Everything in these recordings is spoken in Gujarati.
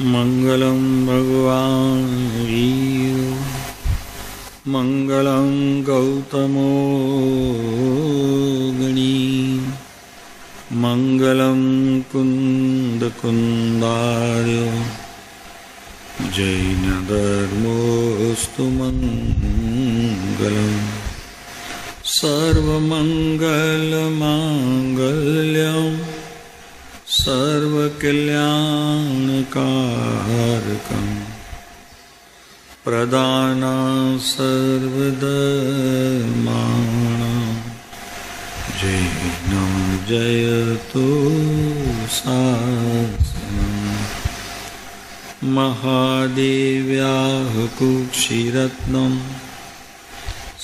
मंगलं भगवान् वीर मंगलं गौतमो गणी मंगलं कुन्दकुन्दार्य जैनधर्मोऽस्तु मङ्गलम् सर्वमङ्गलमाङ्गल्यम् सर्वकल्याणकारकम् प्रदानं सर्वधर्माणां जैनं जयतु शासनम् महादेव्याः कुक्षिरत्नं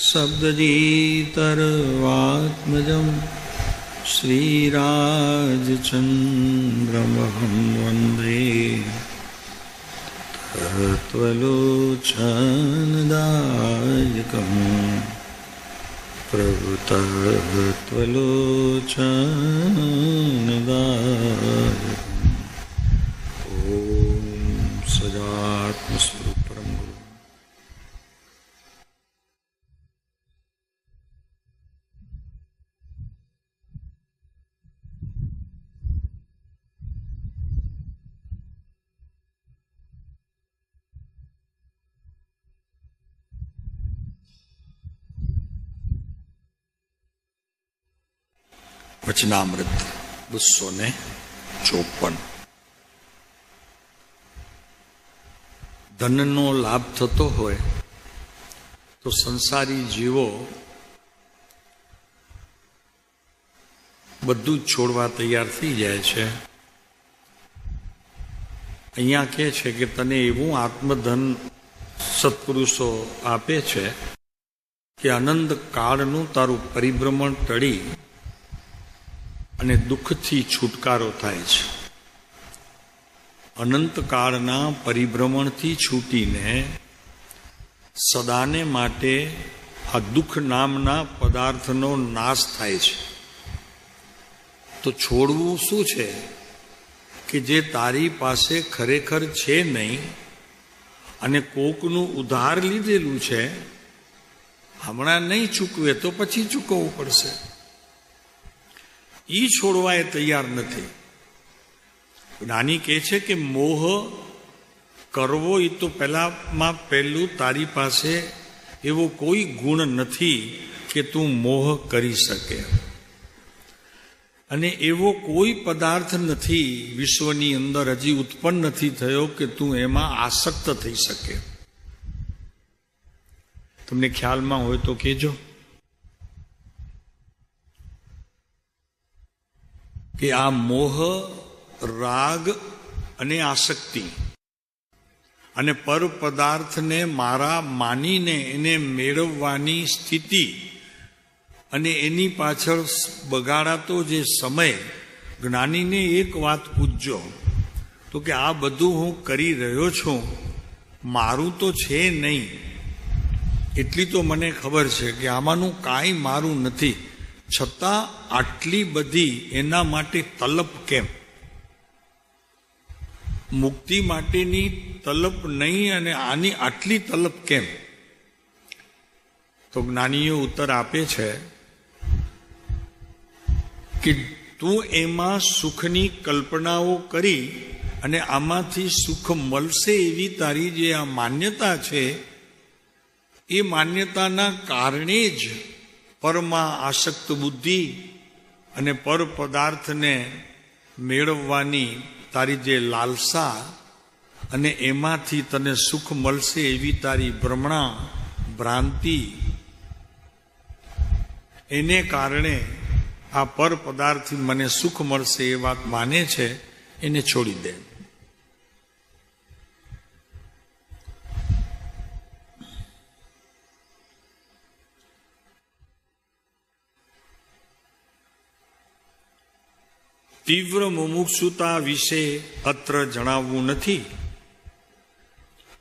शब्दजीतर्वात्मजम् श्रीराजचन्द्रमहं वन्दे तत्त्वलोचनदायकम् પ્રભુતઃ ત્વલોચનદાય ઓમ સદાત્મ સ્વરૂપ પરમ ગુરુ. વચનામૃત 254. ધનનો લાભ થતો હોય તો સંસારી જીવો બધું જ છોડવા તૈયાર થઈ જાય છે. અહીંયા કહે છે કે તને એવું આત્મધન સત્પુરુષો આપે છે કે અનંત કાળનું તારું પરિભ્રમણ ટળી અને દુઃખથી છુટકારો થાય છે. અનંતકાળના પરિભ્રમણથી છૂટીને સદાને માટે આ દુઃખ નામના પદાર્થનો નાશ થાય છે. તો છોડવું શું છે કે જે તારી પાસે ખરેખર છે નહીં અને કોકનું ઉધાર લીધેલું છે, હમણાં નહીં ચૂકવે તો પછી ચૂકવવું પડશે. ઈ છોડવા એ તૈયાર નથી. જ્ઞાની કહે છે કે મોહ કરવો એ તો પહેલું તારી પાસે એવો કોઈ ગુણ નથી કે તું મોહ કરી શકે, અને એવો કોઈ પદાર્થ નથી વિશ્વની અંદર હજી ઉત્પન્ન નથી થયો કે તું એમાં આસક્ત થઈ શકે. તમને ખ્યાલમાં હોય તો કહેજો કે આ મોહ, રાગ અને આસક્તિ અને પર પદાર્થને મારા માનીને એને મેળવવાની સ્થિતિ અને એની પાછળ બગાડાતો જે સમય, જ્ઞાનીને એક વાત પૂછજો તો કે આ બધું હું કરી રહ્યો છું, મારું તો છે નહીં, એટલી તો મને ખબર છે કે આમાંનું કાંઈ મારું નથી, છતાં આટલી બધી એના માટે તલપ કેમ? મુક્તિ માટેની તલપ નહીં અને આની આટલી તલપ કેમ? તો જ્ઞાનીઓ ઉત્તર આપે છે કે તું એમાં સુખની કલ્પનાઓ કરી અને આમાંથી સુખ મળશે એવી તારી જે આ માન્યતા છે, એ માન્યતાના કારણે જ પરમાં આસક્ત બુદ્ધિ અને પર પદાર્થને મેળવવાની તારી જે લાલસા અને એમાંથી તને સુખ મળશે એવી તારી ભ્રમણા ભ્રાંતિ, એને કારણે આ પર પદાર્થથી મને સુખ મળશે એ વાત માને છે, એને છોડી દે. તીવ્ર મુમુક્ષુતા વિશે અત્ર જણાવવું નથી,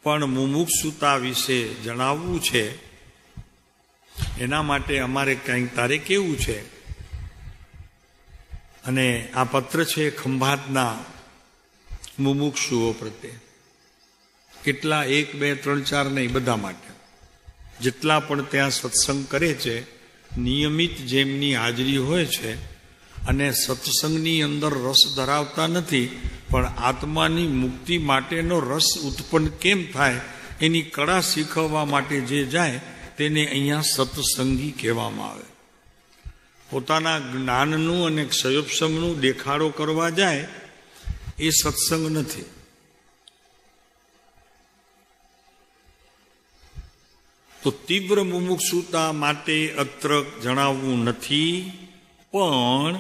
પણ મુમુક્ષુતા વિશે જણાવવું છે. એના માટે અમારે કંઈક તારે કેવું છે. અને આ પત્ર છે ખંભાતના મુમુક્ષુઓ પ્રત્યે. કેટલા 1, 2, 3, 4 નહીં, બધા માટે. જેટલા પણ ત્યાં સત્સંગ કરે છે, નિયમિત જેમની હાજરી હોય છે અને સત્સંગની અંદર રસ ધરાવતા નથી, પણ આત્માની મુક્તિ માટેનો રસ ઉત્પન્ન કેમ થાય એની કળા શીખવવા માટે જે જાય તેને અહીંયા સત્સંગી કહેવામાં આવે. પોતાના જ્ઞાનનું અને ક્ષયોપશમનું દેખાડો કરવા જાય એ સત્સંગ નથી. તો તીવ્ર મુમુક્ષુતા માટે અત્ર જણાવવું નથી, પણ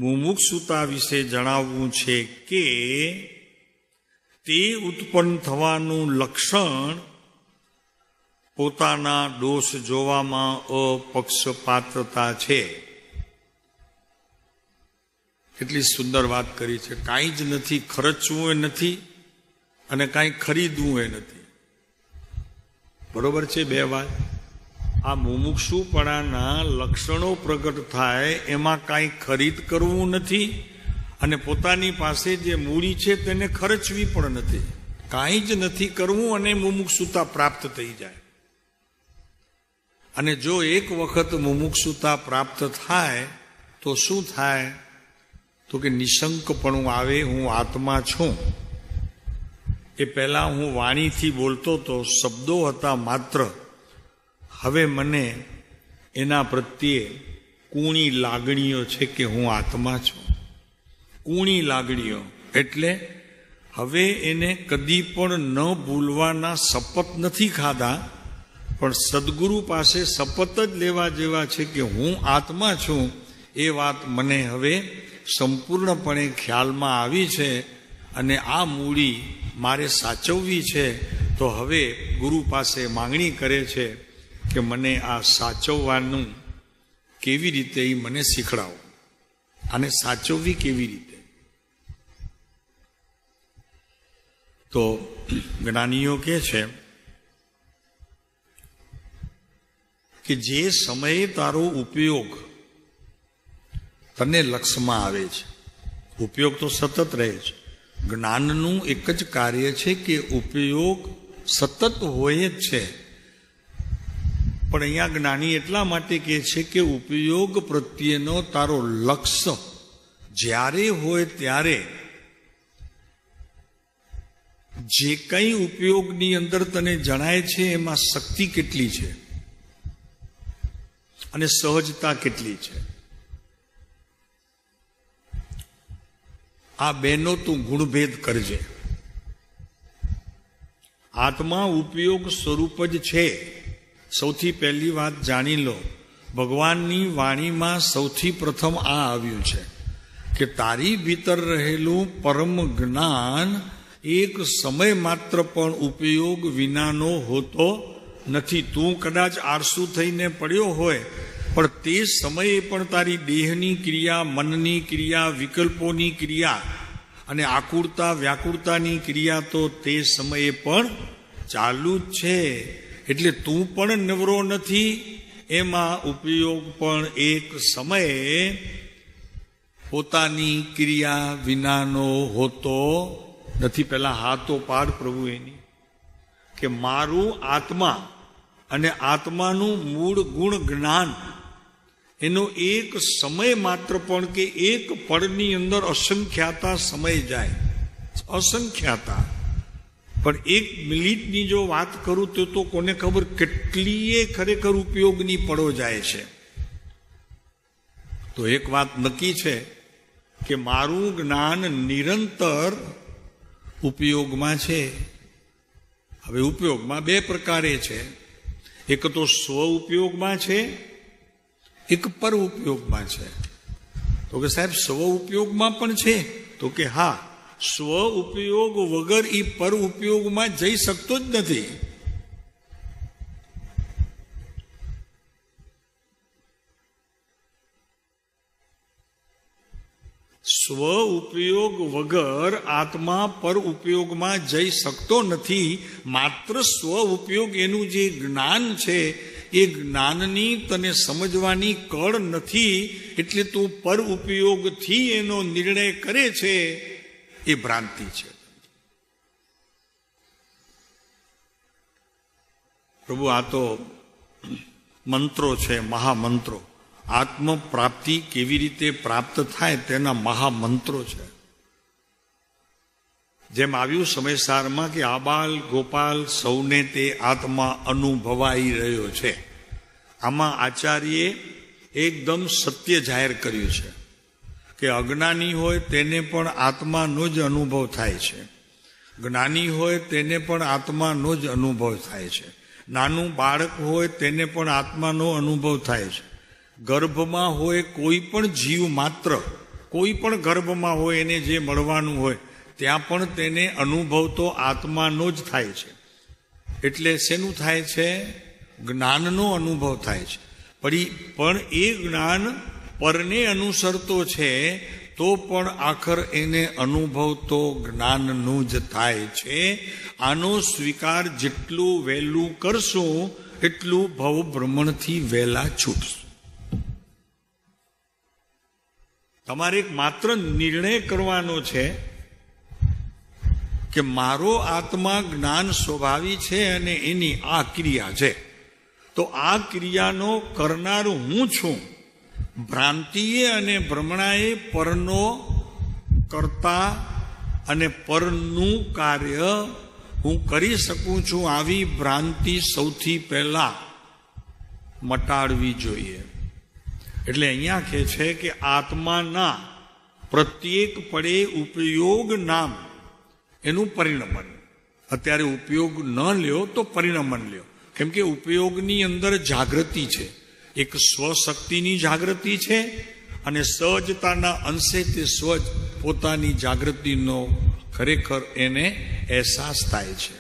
મુમુક્ષુતા વિશે જણાવવું છે કે તે ઉત્પન્ન થવાનું લક્ષણ પોતાના દોષ જોવામાં અપક્ષપાતતા છે. કેટલી સુંદર વાત કરી છે. કાંઈ જ નથી, ખર્ચવું એ નથી અને કાંઈ ખરીદવું એ નથી. બરોબર છે બે વાત. આ મુમુક્ષુપણાના લક્ષણો પ્રગટ થાય એમાં કાંઈ ખરીદ કરવું નથી અને પોતાની પાસે જે મૂડી છે તેને ખર્ચવી પણ નથી. કાંઈ જ નથી કરવું અને મુમુક્ષુતા પ્રાપ્ત થઈ જાય. અને જો એક વખત મુમુક્ષુતા પ્રાપ્ત થાય તો શું થાય? તો કે નિશંકપણું આવે. હું આત્મા છું. એ પહેલા હું વાણીથી બોલતો તો શબ્દો હતા માત્ર. હવે મને એના પ્રત્યે કૂણી લાગણીઓ છે કે હું આત્મા છું. કૂણી લાગણીઓ એટલે હવે એને કદી પણ ન ભૂલવાના શપથ નથી ખાધા, પણ સદગુરુ પાસે શપથ જ લેવા જેવા છે કે હું આત્મા છું. એ વાત મને હવે સંપૂર્ણપણે ખ્યાલમાં આવી છે અને આ મૂડી મારે સાચવવી છે. તો હવે ગુરુ પાસે માંગણી કરે છે કે મને આ સાચવવાનું કેવી રીતે એ મને શીખડાવો. આને સાચવવી કેવી રીતે? તો જ્ઞાનીઓ કહે છે કે જે સમયે તારો ઉપયોગ તને લક્ષમાં આવે છે, ઉપયોગ તો સતત રહે છે. જ્ઞાનનું એક જ કાર્ય છે કે ઉપયોગ સતત હોય જ છે. પણ અહીંયા જ્ઞાની એટલા માટે કહે છે કે ઉપયોગ પ્રત્યેનો તારો લક્ષ્ય જ્યારે હોય ત્યારે જે કંઈ ઉપયોગની અંદર તને જણાય છે એમાં શક્તિ કેટલી છે અને સહજતા કેટલી છે, આ બેનો તું ગુણભેદ કરજે. આત્મા ઉપયોગ સ્વરૂપ જ છે. સૌથી પહેલી વાત જાણી લો, ભગવાનની વાણીમાં સૌથી પ્રથમ આ આવ્યું છે કે તારી ભીતર રહેલું પરમ જ્ઞાન એક સમય માત્ર પણ ઉપયોગ વિનાનો હોતો નથી. તું કદાચ આળસુ થઈને પડ્યો હોય, પણ તે સમયે પણ તારી દેહની ક્રિયા, મનની ક્રિયા, વિકલ્પોની ક્રિયા અને આકુળતા વ્યાકુળતાની ક્રિયા તો તે સમયે પણ ચાલુ જ છે. એટલે તું પણ નવરો નથી. એમાં ઉપયોગ પણ એક સમયે પોતાની ક્રિયા વિનાનો હોતો નથી. પહેલા હાથો પાડ પ્રભુ એની કે મારું આત્મા અને આત્માનું મૂળ ગુણ જ્ઞાન એનો એક સમય માત્ર પણ કે એક પળની અંદર અસંખ્યાતા સમય જાય, અસંખ્યાતા. પણ એક મિનિટની જો વાત કરું તો કોને ખબર કેટલીય ખરેખર ઉપયોગની પળો જાય છે. તો એક વાત નક્કી છે કે મારું જ્ઞાન નિરંતર ઉપયોગમાં છે. હવે ઉપયોગમાં બે પ્રકારે છે. એક તો સ્વ ઉપયોગમાં છે, એક પર ઉપયોગમાં છે. તો કે સાહેબ સ્વ ઉપયોગમાં પણ છે? તો કે હા, સ્વ ઉપયોગ વગર એ પર ઉપયોગમાં જઈ શકતો જ નથી. સ્વ ઉપયોગ વગર આત્મા પર ઉપયોગમાં જઈ શકતો નથી. માત્ર સ્વ ઉપયોગ એનું જે જ્ઞાન છે એ જ્ઞાનની તને સમજવાની કળ નથી. એટલે તું પર ઉપયોગથી એનો નિર્ણય કરે છે, એ ભ્રાંતિ છે. પ્રભુ આ તો મંત્રો છે, મહામંત્રો. આત્મ પ્રાપ્તિ કેવી રીતે પ્રાપ્ત થાય તેના મહામંત્રો છે. જેમ આવ્યું સમયસારમાં કે આબાલ ગોપાલ સૌને તે આત્મા અનુભવાઈ રહ્યો છે. આમાં આચાર્યે એકદમ સત્ય જાહેર કર્યું છે કે અજ્ઞાની હોય તેને પણ આત્માનો જ અનુભવ થાય છે, જ્ઞાની હોય તેને પણ આત્માનો જ અનુભવ થાય છે, નાનું બાળક હોય તેને પણ આત્માનો અનુભવ થાય છે, ગર્ભમાં હોય કોઈ પણ જીવ માત્ર, કોઈ પણ ગર્ભમાં હોય એને જે મળવાનું હોય ત્યાં પણ તેને અનુભવ તો આત્માનો જ થાય છે. એટલે શેનું થાય છે? જ્ઞાનનો અનુભવ થાય છે. પણ એ જ્ઞાન પરને અનુસરતો છે તો પણ આખર એને અનુભવ તો જ્ઞાનનું જ થાય છે. આનો સ્વીકાર જેટલું વહેલું કરશું એટલું ભવ ભ્રમણથી વહેલા છૂટશું. તમારે એક માત્ર નિર્ણય કરવાનો છે કે મારો આત્મા જ્ઞાન સ્વભાવી છે અને એની આ ક્રિયા છે, તો આ ક્રિયાનો કરનાર હું છું. ભ્રાંતિએ અને ભ્રમણાએ પરનો કરતા અને પરનું કાર્ય હું કરી શકું છું. આવી ભ્રાંતિ સૌથી પહેલા મટાડવી જોઈએ. એટલે અહીંયા કહે છે કે આત્માના પ્રત્યેક પડે ઉપયોગ નામ એનું પરિણમન. અત્યારે ઉપયોગ ન લ્યો તો પરિણમન લ્યો, કેમ કે ઉપયોગની અંદર જાગૃતિ છે, એક સ્વશક્તિની જાગૃતિ છે અને સહજતાના અંશે તે સ્વજ પોતાની જાગૃતિનો ખરેખર એને અહેસાસ થાય છે.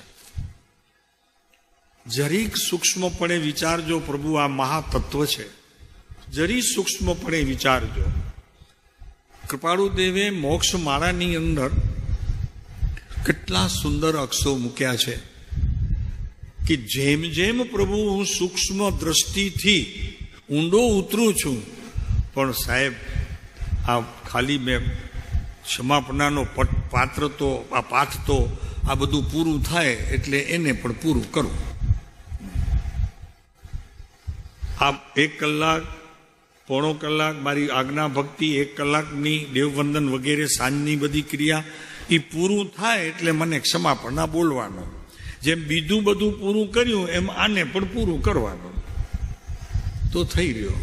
જરીક સૂક્ષ્મપણે વિચારજો, પ્રભુ આ મહાતત્વ છે, જરી સૂક્ષ્મપણે વિચારજો. કૃપાળુદેવે મોક્ષ માળાની અંદર કેટલા સુંદર અક્ષરો મૂક્યા છે કે જેમ જેમ પ્રભુ હું સૂક્ષ્મ દ્રષ્ટિથી ઊંડો ઉતરું છું, પણ સાહેબ આ ખાલી મેં ક્ષમાપણાનો પાત્ર તો આ પાઠ તો આ બધું પૂરું થાય એટલે એને પણ પૂરું કરું. આ 1 કલાક, પોણો કલાક મારી આજ્ઞા ભક્તિ, 1 કલાકની દેવવંદન વગેરે સાંજની બધી ક્રિયા એ પૂરું થાય એટલે મને ક્ષમાપણા બોલવાનો. જેમ બીજું બધું પૂરું કર્યું એમ આને પણ પૂરું કરવાનું, તો થઈ રહ્યો.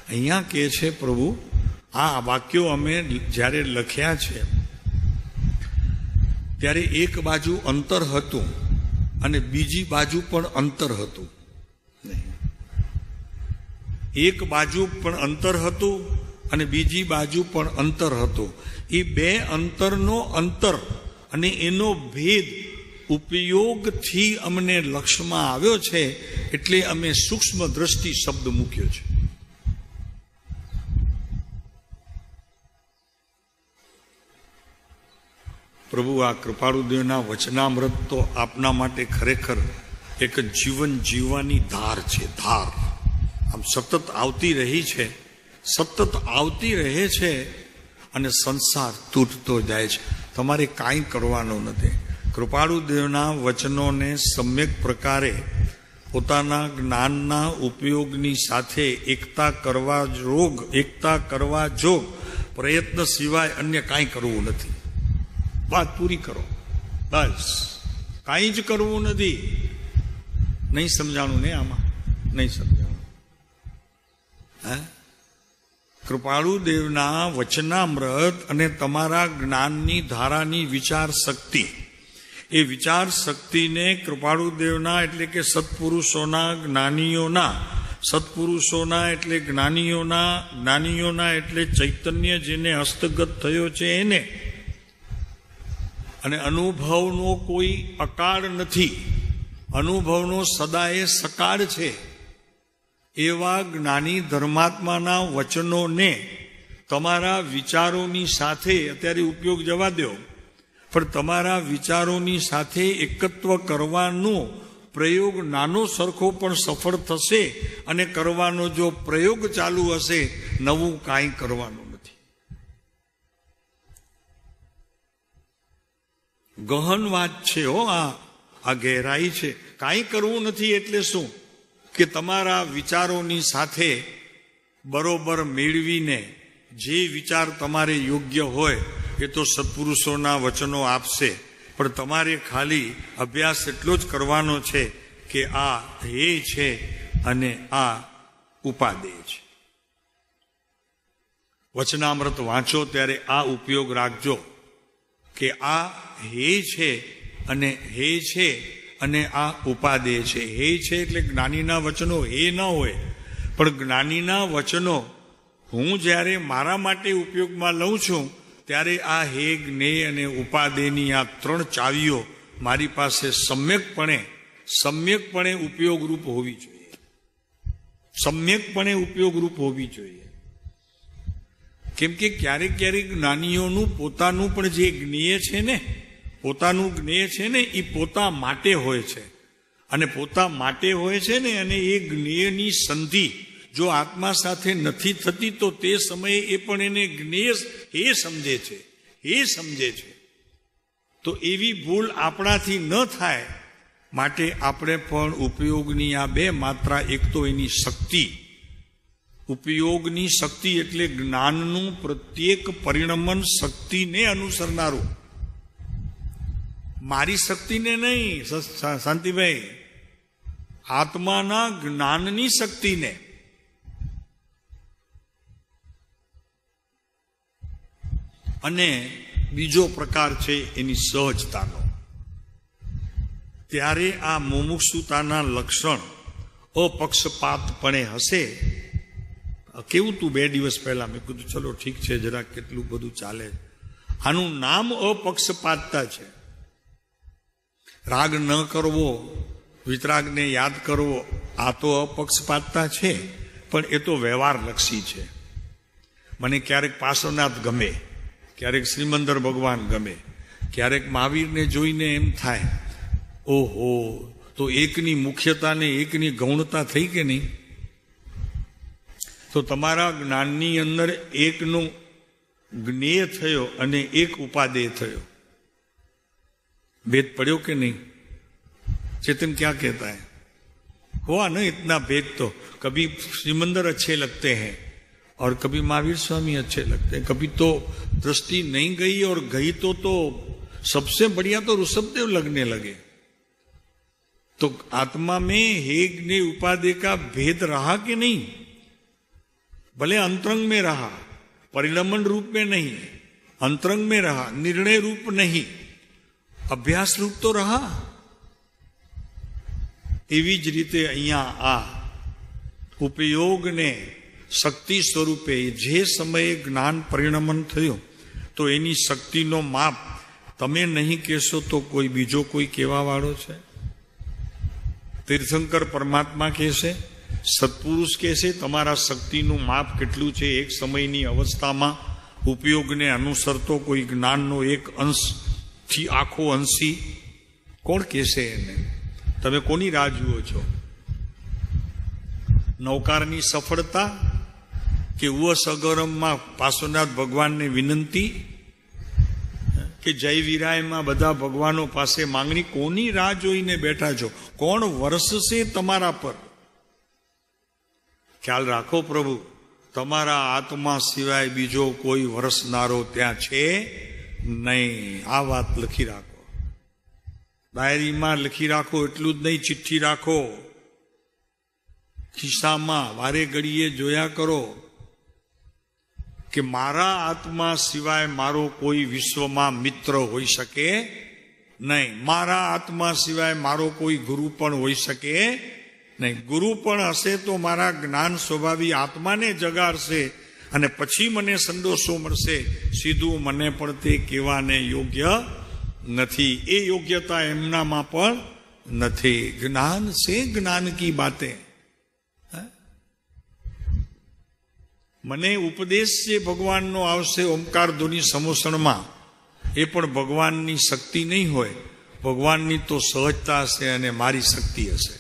અહીંયા કહે છે પ્રભુ, આ વાક્યો અમે જ્યારે લખ્યા છે ત્યારે એક બાજુ અંતર હતું અને બીજી બાજુ પણ અંતર હતું. એક બાજુ પણ અંતર હતું અને બીજી બાજુ પણ અંતર હતું. એ બે અંતરનો અંતર અને એનો ભેદ ઉપયોગથી અમને લક્ષમાં આવ્યો છે, એટલે અમે સૂક્ષ્મ દ્રષ્ટિ શબ્દ મૂક્યો છે. પ્રભુ આ કૃપાળુદેવના વચનામૃત તો આપના માટે ખરેખર એક જીવન જીવવાની ધાર છે. ધાર આમ સતત આવતી રહી છે, સતત આવતી રહે છે અને સંસાર તૂટતો જાય છે. તમારે કાંઈ કરવાનું નથી. કૃપાળુદેવના વચનોને સમ્યક પ્રકારે પોતાના જ્ઞાનના ઉપયોગની સાથે એકતા કરવા જોગ પ્રયત્ન સિવાય અન્ય કાંઈ કરવું નથી. વાત પૂરી કરો, બસ. કાંઈ જ કરવું નથી. નહીં સમજાણું ને? આમાં નહીં સમજાણું. કૃપાળુદેવના વચનામૃત અને તમારા જ્ઞાનની ધારાની વિચાર શક્તિ, એ વિચાર શક્તિને કૃપાળુદેવના એટલે કે સત્પુરુષોના જ્ઞાનીઓના, સત્પુરુષોના એટલે જ્ઞાનીઓના, જ્ઞાનીઓના એટલે ચૈતન્ય જેને હસ્તગત થયો છે એને, અને અનુભવનો કોઈ અકાળ નથી, અનુભવનો સદાય સકાળ છે, એવા જ્ઞાની ધર્માત્માના વચનોને તમારા વિચારોની સાથે, અત્યારે ઉપયોગ જવા દો, પણ તમારા વિચારોની સાથે એકત્વ કરવાનો પ્રયોગ નાનો સરખો પણ સફળ થશે, અને કરવાનો જો પ્રયોગ ચાલુ હશે, નવું કાંઈ કરવાનું નથી. ગહન વાત છે હો, આ ગહેરાઈ છે. કાંઈ કરવું નથી એટલે શું? કે તમારા વિચારોની સાથે બરોબર મેળવીને જે વિચાર તમારે યોગ્ય હોય એ તો સત્પુરુષોના વચનો આપશે, પણ તમારે ખાલી અભ્યાસ એટલો જ કરવાનો છે કે આ ધ્યેય છે અને આ ઉપાદેય છે. વચનામૃત વાંચો ત્યારે આ ઉપયોગ રાખજો કે આ હે છે અને હે છે અને આ ઉપાદેય છે. હે છે એટલે જ્ઞાનીના વચનો હે ન હોય, પણ જ્ઞાનીના વચનો હું જ્યારે મારા માટે ઉપયોગમાં લઉં છું ત્યારે આ હે, જ્ઞેય અને ઉપાદેયની આ 3 ચાવીઓ મારી પાસે સમ્યકપણે ઉપયોગરૂપ હોવી જોઈએ. સમ્યકપણે ઉપયોગરૂપ હોવી જોઈએ. કેમ કે ક્યારેક જ્ઞાનીઓનું પોતાનું પણ જે જ્ઞેય છે ને, પોતાનું જ્ઞેય છે ને, એ પોતા માટે હોય છે. અને પોતા માટે હોય છે ને, અને એ જ્ઞેયની સંધિ જો આત્મા સાથે નથી થતી તો તે સમયે એ પણ એને જ્ઞેય એ સમજે છે. તો એવી ભૂલ આપણાથી ન થાય માટે આપણે પણ ઉપયોગની આ બે માત્રા, એક તો એની શક્તિ, ઉપયોગની શક્તિ એટલે જ્ઞાનનું પ્રત્યેક પરિણમન શક્તિને અનુસરનારું, મારી શક્તિને નહીં શાંતિભાઈ, આત્માના જ્ઞાનની શક્તિને. અને બીજો પ્રકાર છે એની સહજતાનો. ત્યારે આ મુમુક્ષુતાના લક્ષણ અપક્ષપાતપણે હશે. કેવું તું 2 દિવસ પહેલા મેં કીધું ચલો ઠીક છે, જરા કેટલું બધું ચાલે. આનું નામ અપક્ષપાતતા છે. રાગ ન કરવો, વિતરાગને યાદ કરવો, આ તો અપક્ષપાતતા છે, પણ એ તો વ્યવહારલક્ષી છે. મને ક્યારેક પાર્શ્વનાથ ગમે, ક્યારેક શ્રીમંદર ભગવાન ગમે, ક્યારેક મહાવીરને જોઈને એમ થાય ઓહો, તો એકની મુખ્યતા ને એકની ગૌણતા થઈ કે નહીં? તો તમારા જ્ઞાનની અંદર એકનો જ્ઞેય થયો અને એક ઉપાદેય થયો, भेद पड़ो कि नहीं? चेतन क्या कहता है? हुआ ना इतना भेद? तो कभी श्रीमंदर अच्छे लगते हैं और कभी महावीर स्वामी अच्छे लगते हैं, कभी तो दृष्टि नहीं गई और गई तो सबसे बढ़िया तो ऋषभदेव लगने लगे. तो आत्मा में हेग ने उपादेय का भेद रहा कि नहीं? भले अंतरंग में रहा, परिणमन रूप में नहीं, अंतरंग में रहा, निर्णय रूप नहीं, अभ्यास रूप तो रहा. एवी ज रीते अहींया आ उपयोग ने शक्ति स्वरूपे जे समये ज्ञान परिणमन थयो तो एनी शक्ति नो माप तमे नहीं कहेशो तो कोई बीजो कोई केवा वाळो छे? तीर्थंकर परमात्मा कहेशे, सत्पुरुष कहेशे तमारा शक्तिनुं माप केटलुं छे. एक समयनी अवस्थामां उपयोगने अनुसरतो कोई ज्ञाननो एक अंश थी आखो अंशी कोण कहेशे एने? तमे कोनी राह जुओ छो? नौकारनी सफलता के उस अगरममां पार्श्वनाथ भगवानने विनंती के जय वीराय में बधा भगवानों पासे मांगणी? कोनी राह जोईने बैठा छो? कोण वरसशे तमारा पर? ख्याल राखो प्रभु, तमारा आत्मा सिवाय बीजो कोई वरसनारो त्यां छे नहीं. आ बात लखी राखो, डायरी में लखी राखो. एटलुं ज नहीं, चिट्ठी राखो, खिस्सा में वारे घड़ीए जोया करो कि मारा आत्मा सिवाय मारो कोई विश्व में मित्र होई सके नहीं, मारा आत्मा सिवाय मारो कोई गुरु पण होई सके नहीं. गुरु पण हशे तो मारा ज्ञान स्वभावी आत्मा ने जगाड़शे अने पछी मने संदोषो मळशे. सीधुं मने पण ते कहेवाने योग्य नथी. ए योग्यता एमनामां पण नथी. ज्ञान से ज्ञान की बातें. मने उपदेश से भगवान नो आवशे ओमकार ध्वनि समोसण में, ए पण भगवान नी शक्ति नहीं होय, भगवान नी तो सहजता हशे अने मारी शक्ति हशे.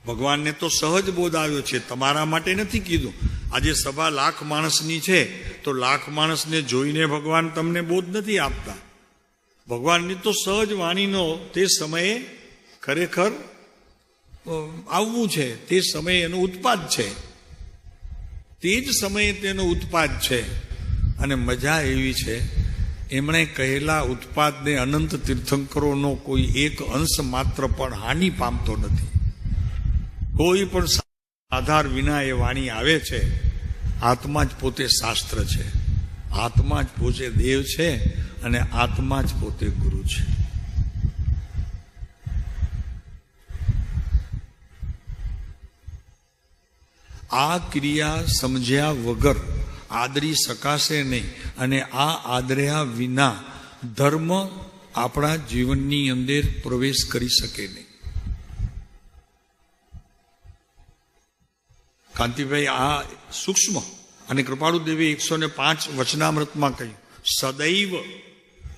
भगवान ने तो सहज बोध आव्यो छे, तमारा माटे नथी कीधुं. आजे सभा लाख माणसनी छे तो लाख माणस ने जोईने भगवान तमने बोध नथी आपता. भगवान नी तो सहज वाणीनो ते समये खरेखर आवવું છે, તે સમયે એનો ઉત્પાદ છે, તે જ સમયે તેનો ઉત્પાદ છે. અને મજા એવી છે, એમણે કહેલા ઉત્પાદને અનંત તીર્થંકરોનો કોઈ એક અંશ માત્ર પણ હાનિ પામતો નથી. કોઈ પણ આધાર વિના એ વાણી આવે છે. આત્મા જ પોતે શાસ્ત્ર છે, આત્મા જ પોતે દેવ છે અને આત્મા જ પોતે ગુરુ છે. આ ક્રિયા સમજ્યા વગર આદરી શકાશે નહીં અને આ આદર્યા વિના ધર્મ આપણા જીવનની અંદર પ્રવેશ કરી શકે નહીં. કાંતિભાઈ આ સૂક્ષ્મ અને કૃપાળુ દેવી 105 વચનામૃતમાં કહ્યું, સદૈવ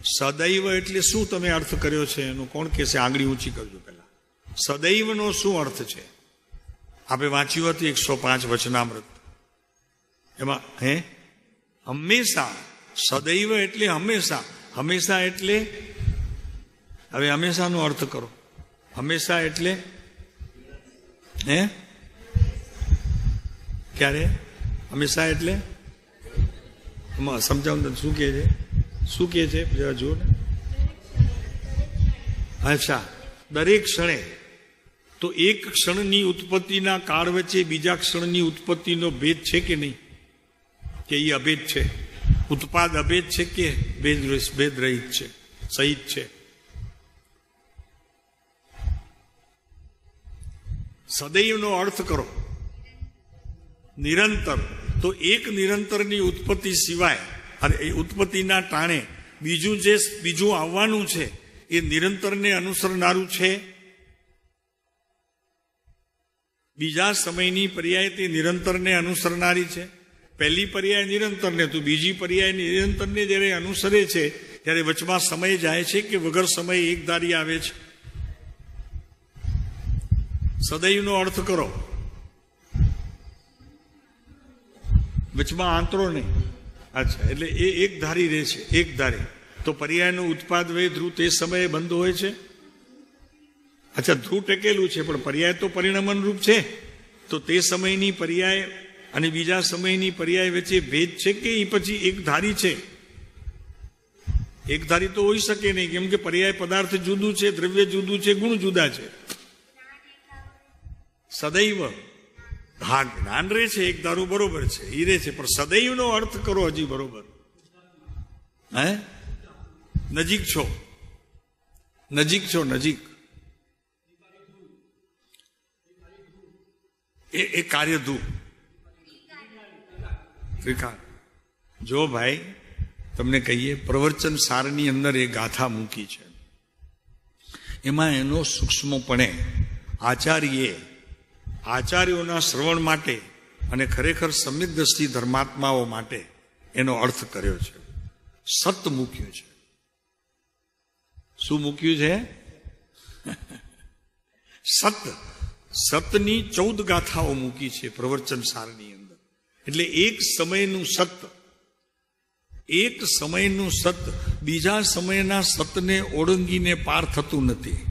સદૈવ એટલે શું તમે અર્થ કર્યો છે એનો કોણ કહેશે? આંગળી ઊંચી કરજો પહેલા. સદૈવનો શું અર્થ છે? આપણે વાંચ્યું હતું 105 વચનામૃત. એમાં હંમેશા. સદૈવ એટલે હંમેશા. હંમેશા એટલે હવે હંમેશાનો અર્થ કરો. હંમેશા એટલે ક્યારે? હંમેશા એટલે સમજાવું શું કહે છે? શું કહે છે જરા જુઓ ને. અચ્છા, દરેક ક્ષણે. તો એક ક્ષણની ઉત્પત્તિના કાળ વચ્ચે બીજા ક્ષણની ઉત્પત્તિનો ભેદ છે કે નહીં? કે એ અભેદ છે? ઉત્પાદ અભેદ છે કે ભેદ રહિત છે, સહિત છે? સદૈવનો અર્થ કરો નિરંતર. તો એક નિરંતરની ઉત્પત્તિ સિવાય અને એ ઉત્પત્તિના ટાણે બીજું આવવાનું છે એ નિરંતરને અનુસરનારું છે. બીજા સમયની પર્યાય તે નિરંતરને અનુસરનારી છે. પહેલી પર્યાય નિરંતરને, તો બીજી પર્યાય નિરંતરને જ્યારે અનુસરે છે ત્યારે વચમાં સમય જાય છે કે વગર સમય એક ધારી આવે છે? સદૈવનો અર્થ કરો. વચમાં આંતરો નહીં. અચ્છા, એટલે એ એક ધારી રહે છે, એક ધારી. તો પર્યાયનો ઉત્પાદ વય ધ્રુવ તે સમયે બંધ હોય છે. અચ્છા, ધ્રુવ ટેકેલું છે પણ પર્યાય તો પરિણમન રૂપ છે. તો તે સમયની પર્યાય અને બીજા સમયની પર્યાય વચ્ચે ભેદ છે કે એ પછી એક ધારી છે? એક ધારી તો હોઈ શકે નહીં, કેમ કે પર્યાય પદાર્થ જુદું છે, દ્રવ્ય જુદું છે, ગુણ જુદા છે. સદૈવ, હા, જ્ઞાન રહે છે, એક ધારું બરોબર છે, એ રહે છે, પણ સદૈવનો અર્થ કરો હજી બરોબર. નજીક છો, નજીક છો, નજીક. એ કાર્યધુ ત્રિકાળ. જો ભાઈ તમને કહીએ, પ્રવચન સારની અંદર એ ગાથા મૂકી છે. એમાં એનો સૂક્ષ્મપણે આચાર્યોના શ્રવણ માટે અને ખરેખર સમ્યક દ્રષ્ટિ ધર્માત્માઓ માટે એનો અર્થ કર્યો છે. સત મૂક્યું છે. શું મૂક્યું છે? સતની 14 ગાથાઓ મૂકી છે પ્રવચન સારની અંદર. એટલે એક સમયનું સત બીજા સમયના સતને ઓળંગીને પાર થતું નથી.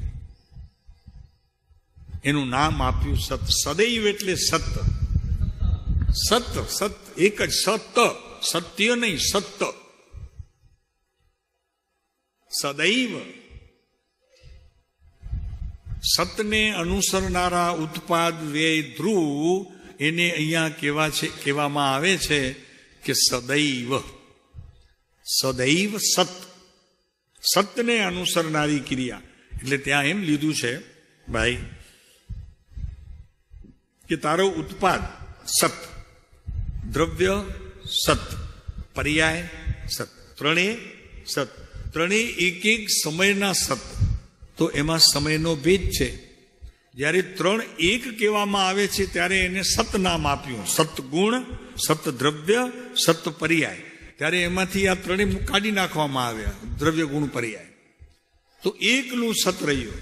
એનું નામ આપ્યું સત. સદૈવ એટલે સત. એક જ સત, સત્ય નહીં, સત. સદૈવ સતને અનુસરનારા ઉત્પાદ વ્યય ધ્રુવ, એને અહીંયા કહેવામાં આવે છે કે સદૈવ સત. સતને અનુસરનારી ક્રિયા. એટલે ત્યાં એમ લીધું છે ભાઈ કે તારો ઉત્પાદ સત, દ્રવ્ય સત, પર્યાય સત, ત્રણેય એક સમયના સત. તો એમાં સમયનો ભેદ છે. જ્યારે 3 એક કહેવામાં આવે છે ત્યારે એને સત નામ આપ્યું. સતગુણ, સત દ્રવ્ય, સત પર્યાય. ત્યારે એમાંથી આ 3 કાઢી નાખવામાં આવ્યા, દ્રવ્ય, ગુણ, પર્યાય. તો એકલું સત રહ્યું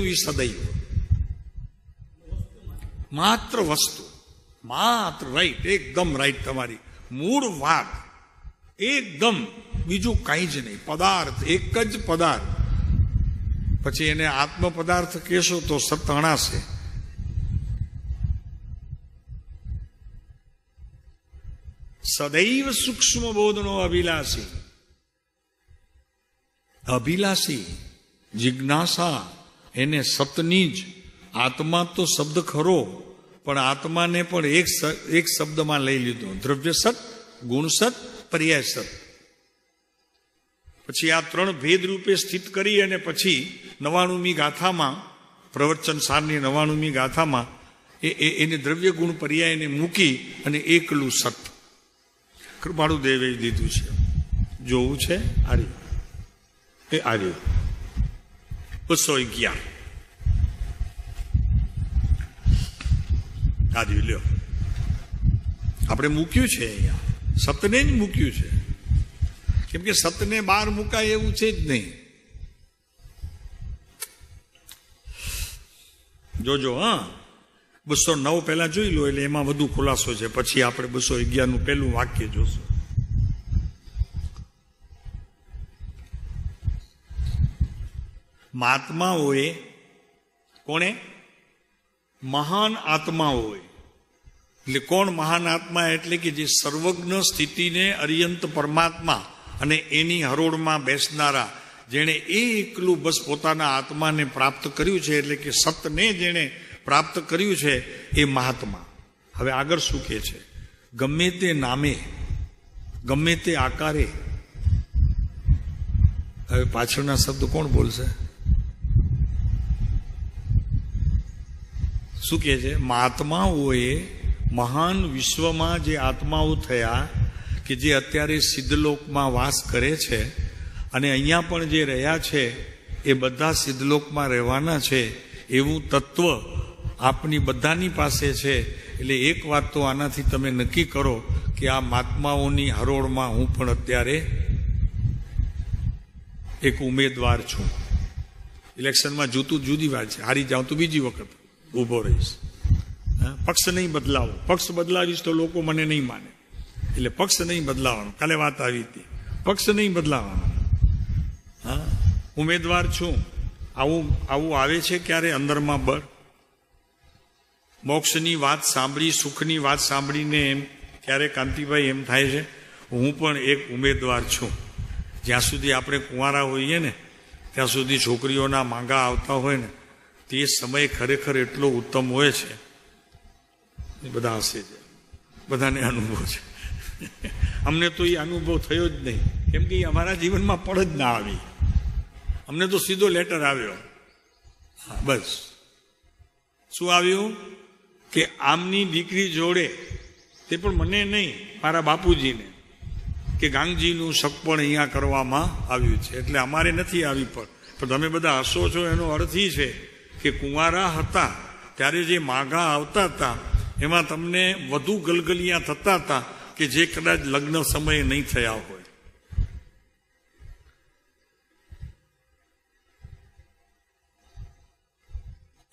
એ સદૈવ. માત્ર વસ્તુ, માત્ર રાઈટ, એકદમ રાઈટ તમારી મૂળ વાત, એકદમ બીજું કઈ જ નહીં. પદાર્થ, એક જ પદાર્થ. પછી એને આત્મ પદાર્થ કહેશો તો સત અણાશે. સદૈવ સૂક્ષ્મ બોધનો અભિલાષી જિજ્ઞાસા, એને સતની જ. આત્મા તો શબ્દ ખરો, પણ આત્માને પણ એક શબ્દમાં લઈ લીધો. દ્રવ્ય સત, ગુણ સત, પર્યાય સત. પછી આ 3 ભેદ રૂપે સ્થિત કરી અને પછી 99મી ગાથામાં, પ્રવચન સારની 99મી ગાથામાં એને દ્રવ્ય ગુણ પર્યાયને મૂકી અને એકલું સત કૃપાળુ દેવે દીધું છે. જોવું છે આર્ય 211 આર્ય લ્યો. આપણે મૂક્યું છે અહીંયા, સતને જ મૂક્યું છે. કેમ કે સતને બહાર મુકાય એવું છે જ નહીં. જોજો, હા, 209 પહેલા જોઈ લો, એટલે એમાં વધુ ખુલાસો છે. પછી આપણે 211 પહેલું વાક્ય જોશું. મહાત્માઓએ, કોણે? મહાન આત્માઓએ. એટલે કોણ મહાન આત્મા? એટલે કે જે સર્વજ્ઞ સ્થિતિને અર્યંત પરમાત્મા અને એની હરોળમાં બેસનારા, જેણે એકલું બસ પોતાના આત્માને પ્રાપ્ત કર્યું છે, એટલે કે સતને જેણે પ્રાપ્ત કર્યું છે, એ મહાત્મા. હવે આગળ શું કહે છે? ગમે તે નામે, ગમે તે આકારે. હવે પાછળના શબ્દ કોણ બોલશે? શું કહે છે? મહાત્માઓએ, મહાન વિશ્વમાં જે આત્માઓ થયા, કે જે અત્યારે સિદ્ધલોકમાં વાસ કરે છે, અને અહીંયા પણ જે રહ્યા છે, એ બધા સિદ્ધલોકમાં રહેવાના છે, એવું તત્વ આપની બધાની પાસે છે. એટલે એક વાત તો આનાથી તમે નક્કી કરો કે આ મહાત્માઓની હરોળમાં હું પણ અત્યારે એક ઉમેદવાર છું. ઇલેક્શનમાં જૂતું જુદી વાત છે, હારી જાઉં તો બીજી વખત ઊભો રહીશ. પક્ષ નહીં બદલાવો. પક્ષ બદલાવીશ તો લોકો મને નહીં માને, એટલે પક્ષ નહીં બદલાવાનો. કાલે વાત આવી હતી, પક્ષ નહીં બદલાવાનો. હા, ઉમેદવાર છું. આવું આવે છે ક્યારે અંદરમાં બળ? મોક્ષની વાત સાંભળી, સુખની વાત સાંભળીને એમ ક્યારે કાંતિભાઈ એમ થાય છે હું પણ એક ઉમેદવાર છું. જ્યાં સુધી આપણે કુંવારા હોઈએ ને ત્યાં સુધી છોકરીઓના માંગા આવતા હોય ને, તે સમય ખરેખર એટલો ઉત્તમ હોય છે. બધા હશે છે, બધાને અનુભવ છે. અમને તો એ અનુભવ થયો જ નહીં, કેમ કે અમારા જીવનમાં પણ જ ના આવી. અમને તો સીધો લેટર આવ્યો. બસ શું આવ્યું? કે આમની દીકરી જોડે, તે પણ મને નહીં, મારા બાપુજીને, કે ગાંગજીનું સગપણ અહીંયા કરવામાં આવ્યું છે. એટલે અમારે નથી આવી. પણ તમે બધા હસો છો એનો અર્થ એ છે કે કુંવારા હતા ત્યારે જે માગા આવતા હતા એમાં તમને વધુ ગલગલિયા થતા હતા કે જે કદાચ લગ્ન સમયે નહીં થયા હોય.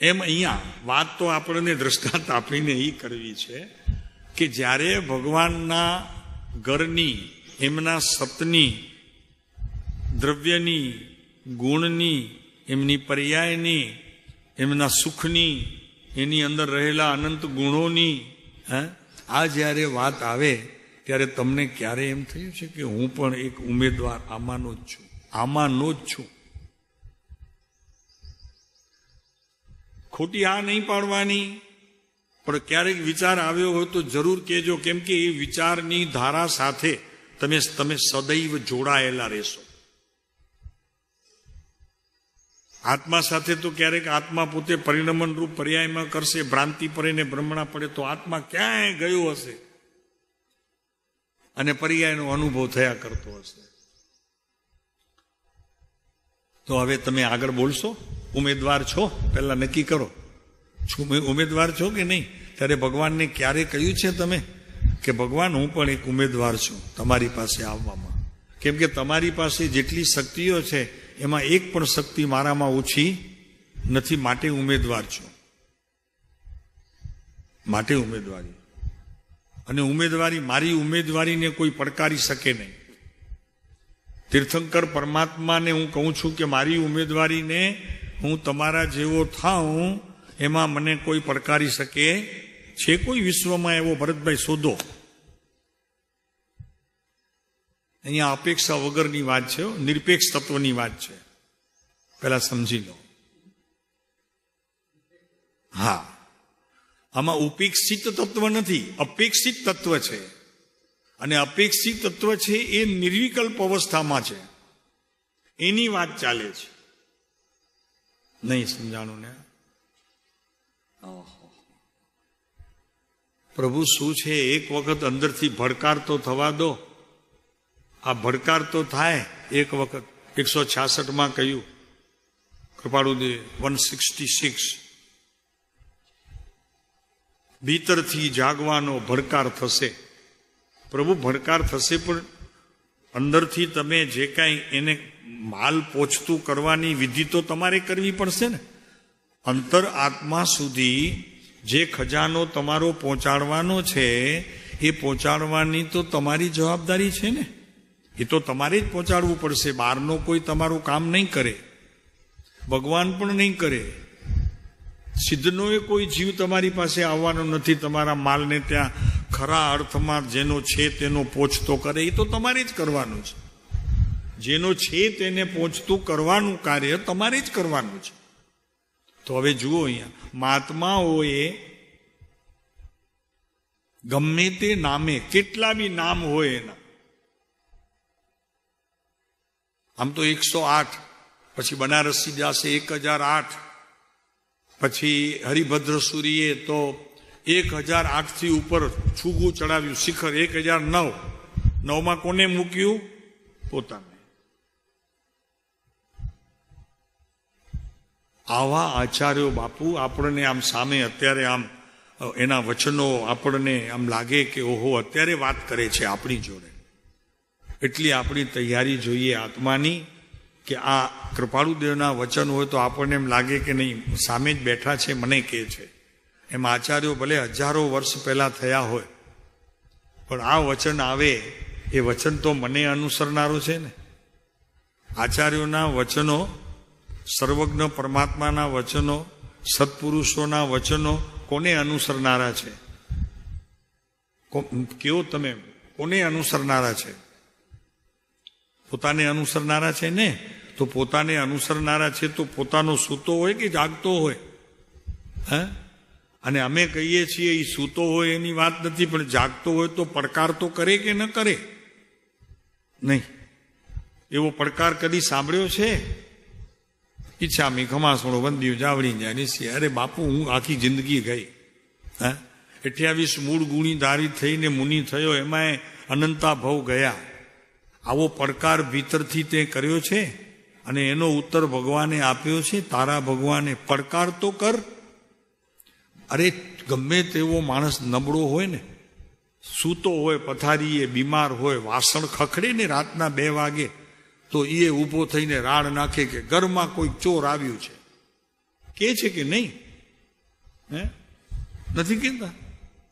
એમ અહીંયા વાત તો આપણને દ્રષ્ટાંત આપીને એ કરવી છે કે જ્યારે ભગવાનના ઘરની, એમના સતની, દ્રવ્યની, ગુણની, એમની પર્યાયની, એમના સુખની, એની અંદર રહેલા અનંત ગુણોની, આ જ્યારે વાત આવે ત્યારે તમને ક્યારે એમ થયું છે કે હું પણ એક ઉમેદવાર આમાંનો જ છું, આમાંનો જ છું? ખોટી આ નહીં પાડવાની, પણ ક્યારેક વિચાર આવ્યો હોય તો જરૂર કહેજો, કેમ કે એ વિચારની ધારા સાથે તમે સદૈવ જોડાયેલા રહેશો. આત્મા સાથે તો ક્યારેક આત્મા પોતે પરિણમન રૂપ પર્યાયમાં કરશે, ભ્રાંતિ પડે ને ભ્રમણા પડે તો આત્મા ક્યાંય ગયો હશે અને પર્યાયનો અનુભવ થયા કરતો હશે. તો હવે તમે આગળ બોલશો? ઉમેદવાર છો? પહેલા નક્કી કરો, ઉમેદવાર છો કે નહીં? ત્યારે ભગવાનને ક્યારે કહ્યું છે તમે કે ભગવાન હું પણ એક ઉમેદવાર છું તમારી પાસે આવવામાં? કેમ કે તમારી પાસે જેટલી શક્તિઓ છે એમાં એક પણ શક્તિ મારામાં ઓછી નથી, માટે ઉમેદવાર છું. માટે ઉમેદવારી. અને ઉમેદવારી, મારી ઉમેદવારીને કોઈ પડકારી શકે નહીં. તીર્થંકર પરમાત્માને હું કહું છું કે મારી ઉમેદવારીને હું તમારા જેવો થાઉં એમાં મને કોઈ પડકારી શકે છે? કોઈ વિશ્વમાં એવો ભરતભાઈ શોધો. અહીંયા અપેક્ષા વગરની વાત છે, નિરપેક્ષ તત્વની વાત છે, પહેલા સમજી લો. હા, આમાં ઉપેક્ષિત તત્વ નથી, અપેક્ષિત તત્વ છે. અને અપેક્ષિત તત્વ છે એ નિર્વિકલ્પ અવસ્થામાં છે, એની વાત ચાલે છે. નહીં સમજાણું ને? પ્રભુ શું છે? એક વખત અંદરથી ભડકાર તો થવા દો. આ ભડકાર તો થાય એક વખત. 166 કહ્યું કૃપાળુદેવ, 166, ભીતરથી જાગવાનો ભડકાર થશે. પ્રભુ ભડકાર થશે, પણ અંદરથી તમે જે કાંઈ એને માલ પોચતું કરવાની વિધિ તો તમારે કરવી પડશે ને. અંતર આત્મા સુધી જે ખજાનો તમારો પહોંચાડવાનો છે એ પહોંચાડવાની તો તમારી જવાબદારી છે ને. એ તો તમારે જ પહોંચાડવું પડશે. બહારનો કોઈ તમારું કામ નહીં કરે, ભગવાન પણ નહીં કરે. સિદ્ધનો એ કોઈ જીવ તમારી પાસે આવવાનો નથી તમારા માલને ત્યાં ખરા અર્થમાં જેનો છે તેનો પહોંચતો કરે. એ તો તમારે જ કરવાનું છે. જેનો છે તેને પહોંચતું કરવાનું કાર્ય તમારે જ કરવાનું છે. તો હવે જુઓ, અહીંયા મહાત્માઓએ ગમે તે નામે, કેટલા બી નામ હોય એના, આમ તો 108, પછી બનારસીદાસે 1008, પછી હરિભદ્ર સૂરીએ તો 1008 થી ઉપર છૂગું ચડાવ્યું, શિખર 1009. 9માં કોને મૂક્યું? પોતાને. આવા આચાર્યો બાપુ આપણને આમ સામે અત્યારે આમ એના વચનો આપણને આમ લાગે કે ઓહો, અત્યારે વાત કરે છે આપણી જોડે. એટલી આપણી તૈયારી જોઈએ આત્માની કે આ કૃપાળુદેવના વચન હોય તો આપણને એમ લાગે કે નહીં, સામે જ બેઠા છે, મને કહે છે. એમ આચાર્યો ભલે હજારો વર્ષ પહેલા થયા હોય, પણ આ વચન આવે એ વચન તો મને અનુસરનારો છે ને. આચાર્યોના વચનો, સર્વજ્ઞ પરમાત્માના વચનો, સત્પુરુષોના વચનો કોને અનુસરનારા છે? કેવો તમે કોને અનુસરનારા છે? પોતાને અનુસરનારા છે ને. તો પોતાને અનુસરનારા છે તો પોતાનો સૂતો હોય કે જાગતો હોય? અને અમે કહીએ છીએ એ સૂતો હોય એની વાત નથી, પણ જાગતો હોય તો પડકાર તો કરે કે ન કરે? નહીં. એવો પડકાર કદી સાંભળ્યો છે? ઈચ્છામી ખમાસણો વંદ્યું જાવડી જાય નિશ્ચય. અરે બાપુ, હું આખી જિંદગી ગઈ, 28 મૂળ ગુણી ધારી થઈને મુનિ થયો, એમાંય અનંતા ભવ ગયા. આવો પડકાર ભીતરથી તે કર્યો છે અને એનો ઉત્તર ભગવાને આપ્યો છે. તારા ભગવાને પડકાર તો કર. અરે ગમે તેવો માણસ નબળો હોય ને, સૂતો હોય, પથારીએ બીમાર હોય, વાસણ ખખડે ને રાતના 2 વાગે, તો એ ઊભો થઈને રાડ નાખે કે ઘરમાં કોઈ ચોર આવ્યું છે. કે છે કે નહીં? નથી કહેતા?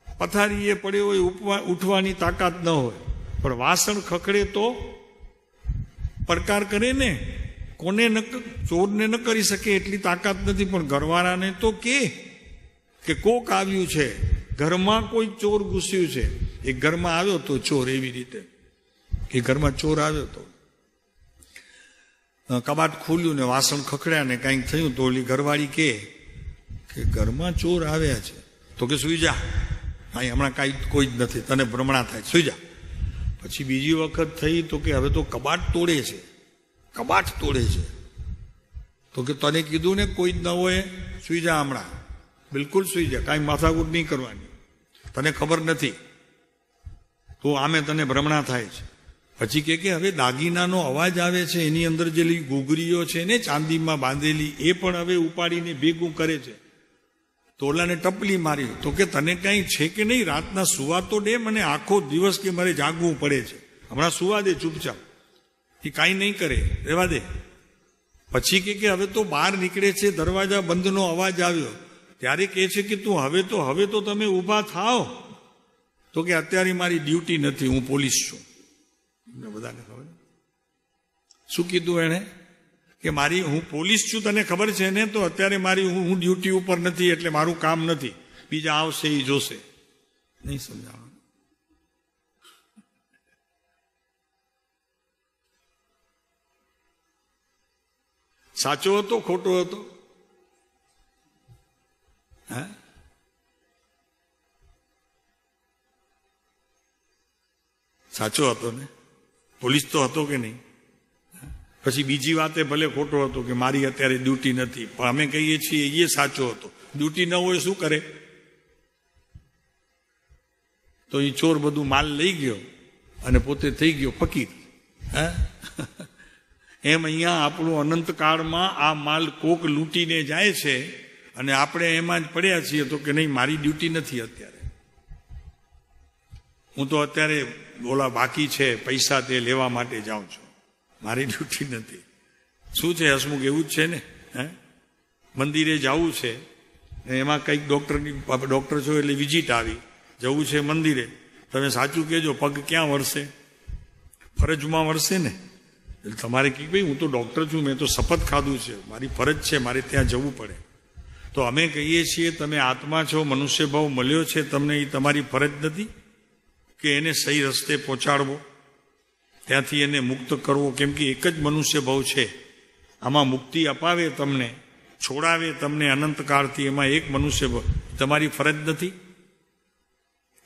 પથારીએ પડ્યો હોય, ઉઠવાની તાકાત ન હોય, પણ વાસણ ખખડે તો પડકાર કરે ને. કોને ચોરને ન કરી શકે એટલી તાકાત નથી, પણ ઘરવાળાને તો કે કોક આવ્યું છે, ઘરમાં કોઈ ચોર ઘૂસ્યું છે. એ ઘરમાં આવ્યો તો ચોર, એવી રીતે એ ઘરમાં ચોર આવ્યો તો કબાટ ખોલ્યું ને વાસણ ખખડ્યા ને કંઈક થયું તો ઓલી ઘરવાળી કે ઘરમાં ચોર આવ્યા છે. તો કે સુઈ જા, અહીં હમણાં કાંઈ કોઈ જ નથી, તને ભ્રમણા થાય, સુઈ જા. પછી બીજી વખત થઈ તો કે હવે તો કબાટ તોડે છે, કબાટ તોડે છે. તો કે તને કીધું ને કોઈ જ ન હોય, સુઈ જા હમણાં, બિલકુલ સુઈ જા, કાંઈ માથાકૂટ નહીં કરવાની, તને ખબર નથી, તો આમે તને ભ્રમણા થાય છે. પછી કે હવે દાગીનાનો અવાજ આવે છે, એની અંદર જે ઘૂઘરીઓ છે ને ચાંદીમાં બાંધેલી, એ પણ હવે ઉપાડીને ભેગું કરે છે. તો ઓલાને ટપલી મારી. તો કે તને કંઈ છે કે નહીં? રાતના સુવા તો દે મને, આખો દિવસ કે મારે જાગવું પડે છે, હમણાં સુવા દે ચૂપચાપ. એ કાંઈ નહીં કરે, રહેવા દે. પછી કે હવે તો બહાર નીકળે છે, દરવાજા બંધનો અવાજ આવ્યો, ત્યારે કહે છે કે તું હવે તો તમે ઊભા થાવ. તો કે અત્યારે મારી ડ્યુટી નથી, હું પોલીસ છું. બધાને ખબર શું કીધું એણે? કે હું પોલીસ છું, તને ખબર છે ને? તો અત્યારે હું ડ્યુટી ઉપર નથી, એટલે મારું કામ નથી, બીજા આવશે એ જોશે. નહીં સમજાવવાનું. સાચો હતો ખોટો હતો? સાચો હતો ને? પોલીસ તો હતો કે નહીં? પછી બીજી વાતે ભલે ખોટો હતો કે મારી અત્યારે ડ્યુટી નથી, પણ અમે કહીએ છીએ એ સાચો હતો. ડ્યુટી ન હોય શું કરે? તો એ ચોર બધું માલ લઈ ગયો અને પોતે થઈ ગયો ફકીર. એમ અહીંયા આપણું અનંતકાળમાં આ માલ કોક લૂંટીને જાય છે અને આપણે એમાં જ પડ્યા છીએ. તો કે નહીં, મારી ડ્યુટી નથી અત્યારે. હું તો અત્યારે ઓલા બાકી છે પૈસા તે લેવા માટે જાઉં છું, મારી ડ્યુટી નથી. શું છે હસમુખ, એવું જ છે ને? મંદિરે જવું છે, એમાં કંઈક ડૉક્ટર છો એટલે વિઝિટ આવી, જવું છે મંદિરે. તમે સાચું કહેજો, પગ ક્યાં વળશે? ફરજમાં વળશે ને. એટલે તમારે કે ભાઈ હું તો ડૉક્ટર છું, મેં તો શપથ ખાધું છે, મારી ફરજ છે, મારે ત્યાં જવું પડે. તો અમે કહીએ છીએ તમે આત્મા છો, મનુષ્ય ભાવ મળ્યો છે તમને, એ તમારી ફરજ નથી કે એને સહી રસ્તે પહોંચાડવો, ત્યાંથી એને મુક્ત કરવો? કેમ કે એક જ મનુષ્ય ભાવ છે, આમાં મુક્તિ અપાવે તમને, છોડાવે તમને અનંતકાળથી, એમાં એક મનુષ્ય ભાવ. તમારી ફરજ નથી?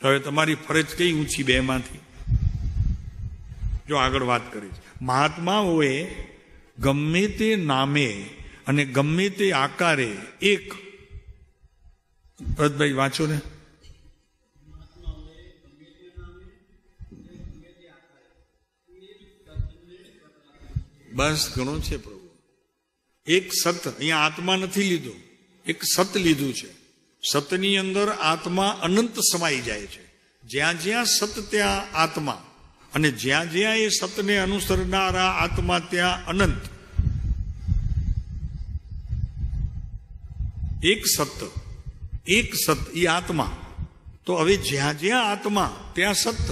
હવે તમારી ફરજ કઈ ઊંચી બેમાંથી? જો આગળ વાત કરી, મહાત્માઓએ ગમે તે નામે અને ગમે તે આકારે એક, ભરતભાઈ વાંચો ને. બસ ઘણો છે પ્રભુ. એક સત, અહીંયા આત્મા નથી લીધો, એક સત લીધું છે. સતની અંદર આત્મા અનંત સમાઈ જાય છે. જ્યાં જ્યાં સત ત્યાં આત્મા, અને જ્યાં જ્યાં એ સતને અનુસરનારા આત્મા ત્યાં અનંત. એક સત, એક સત એ આત્મા. તો હવે જ્યાં જ્યાં આત્મા ત્યાં સત.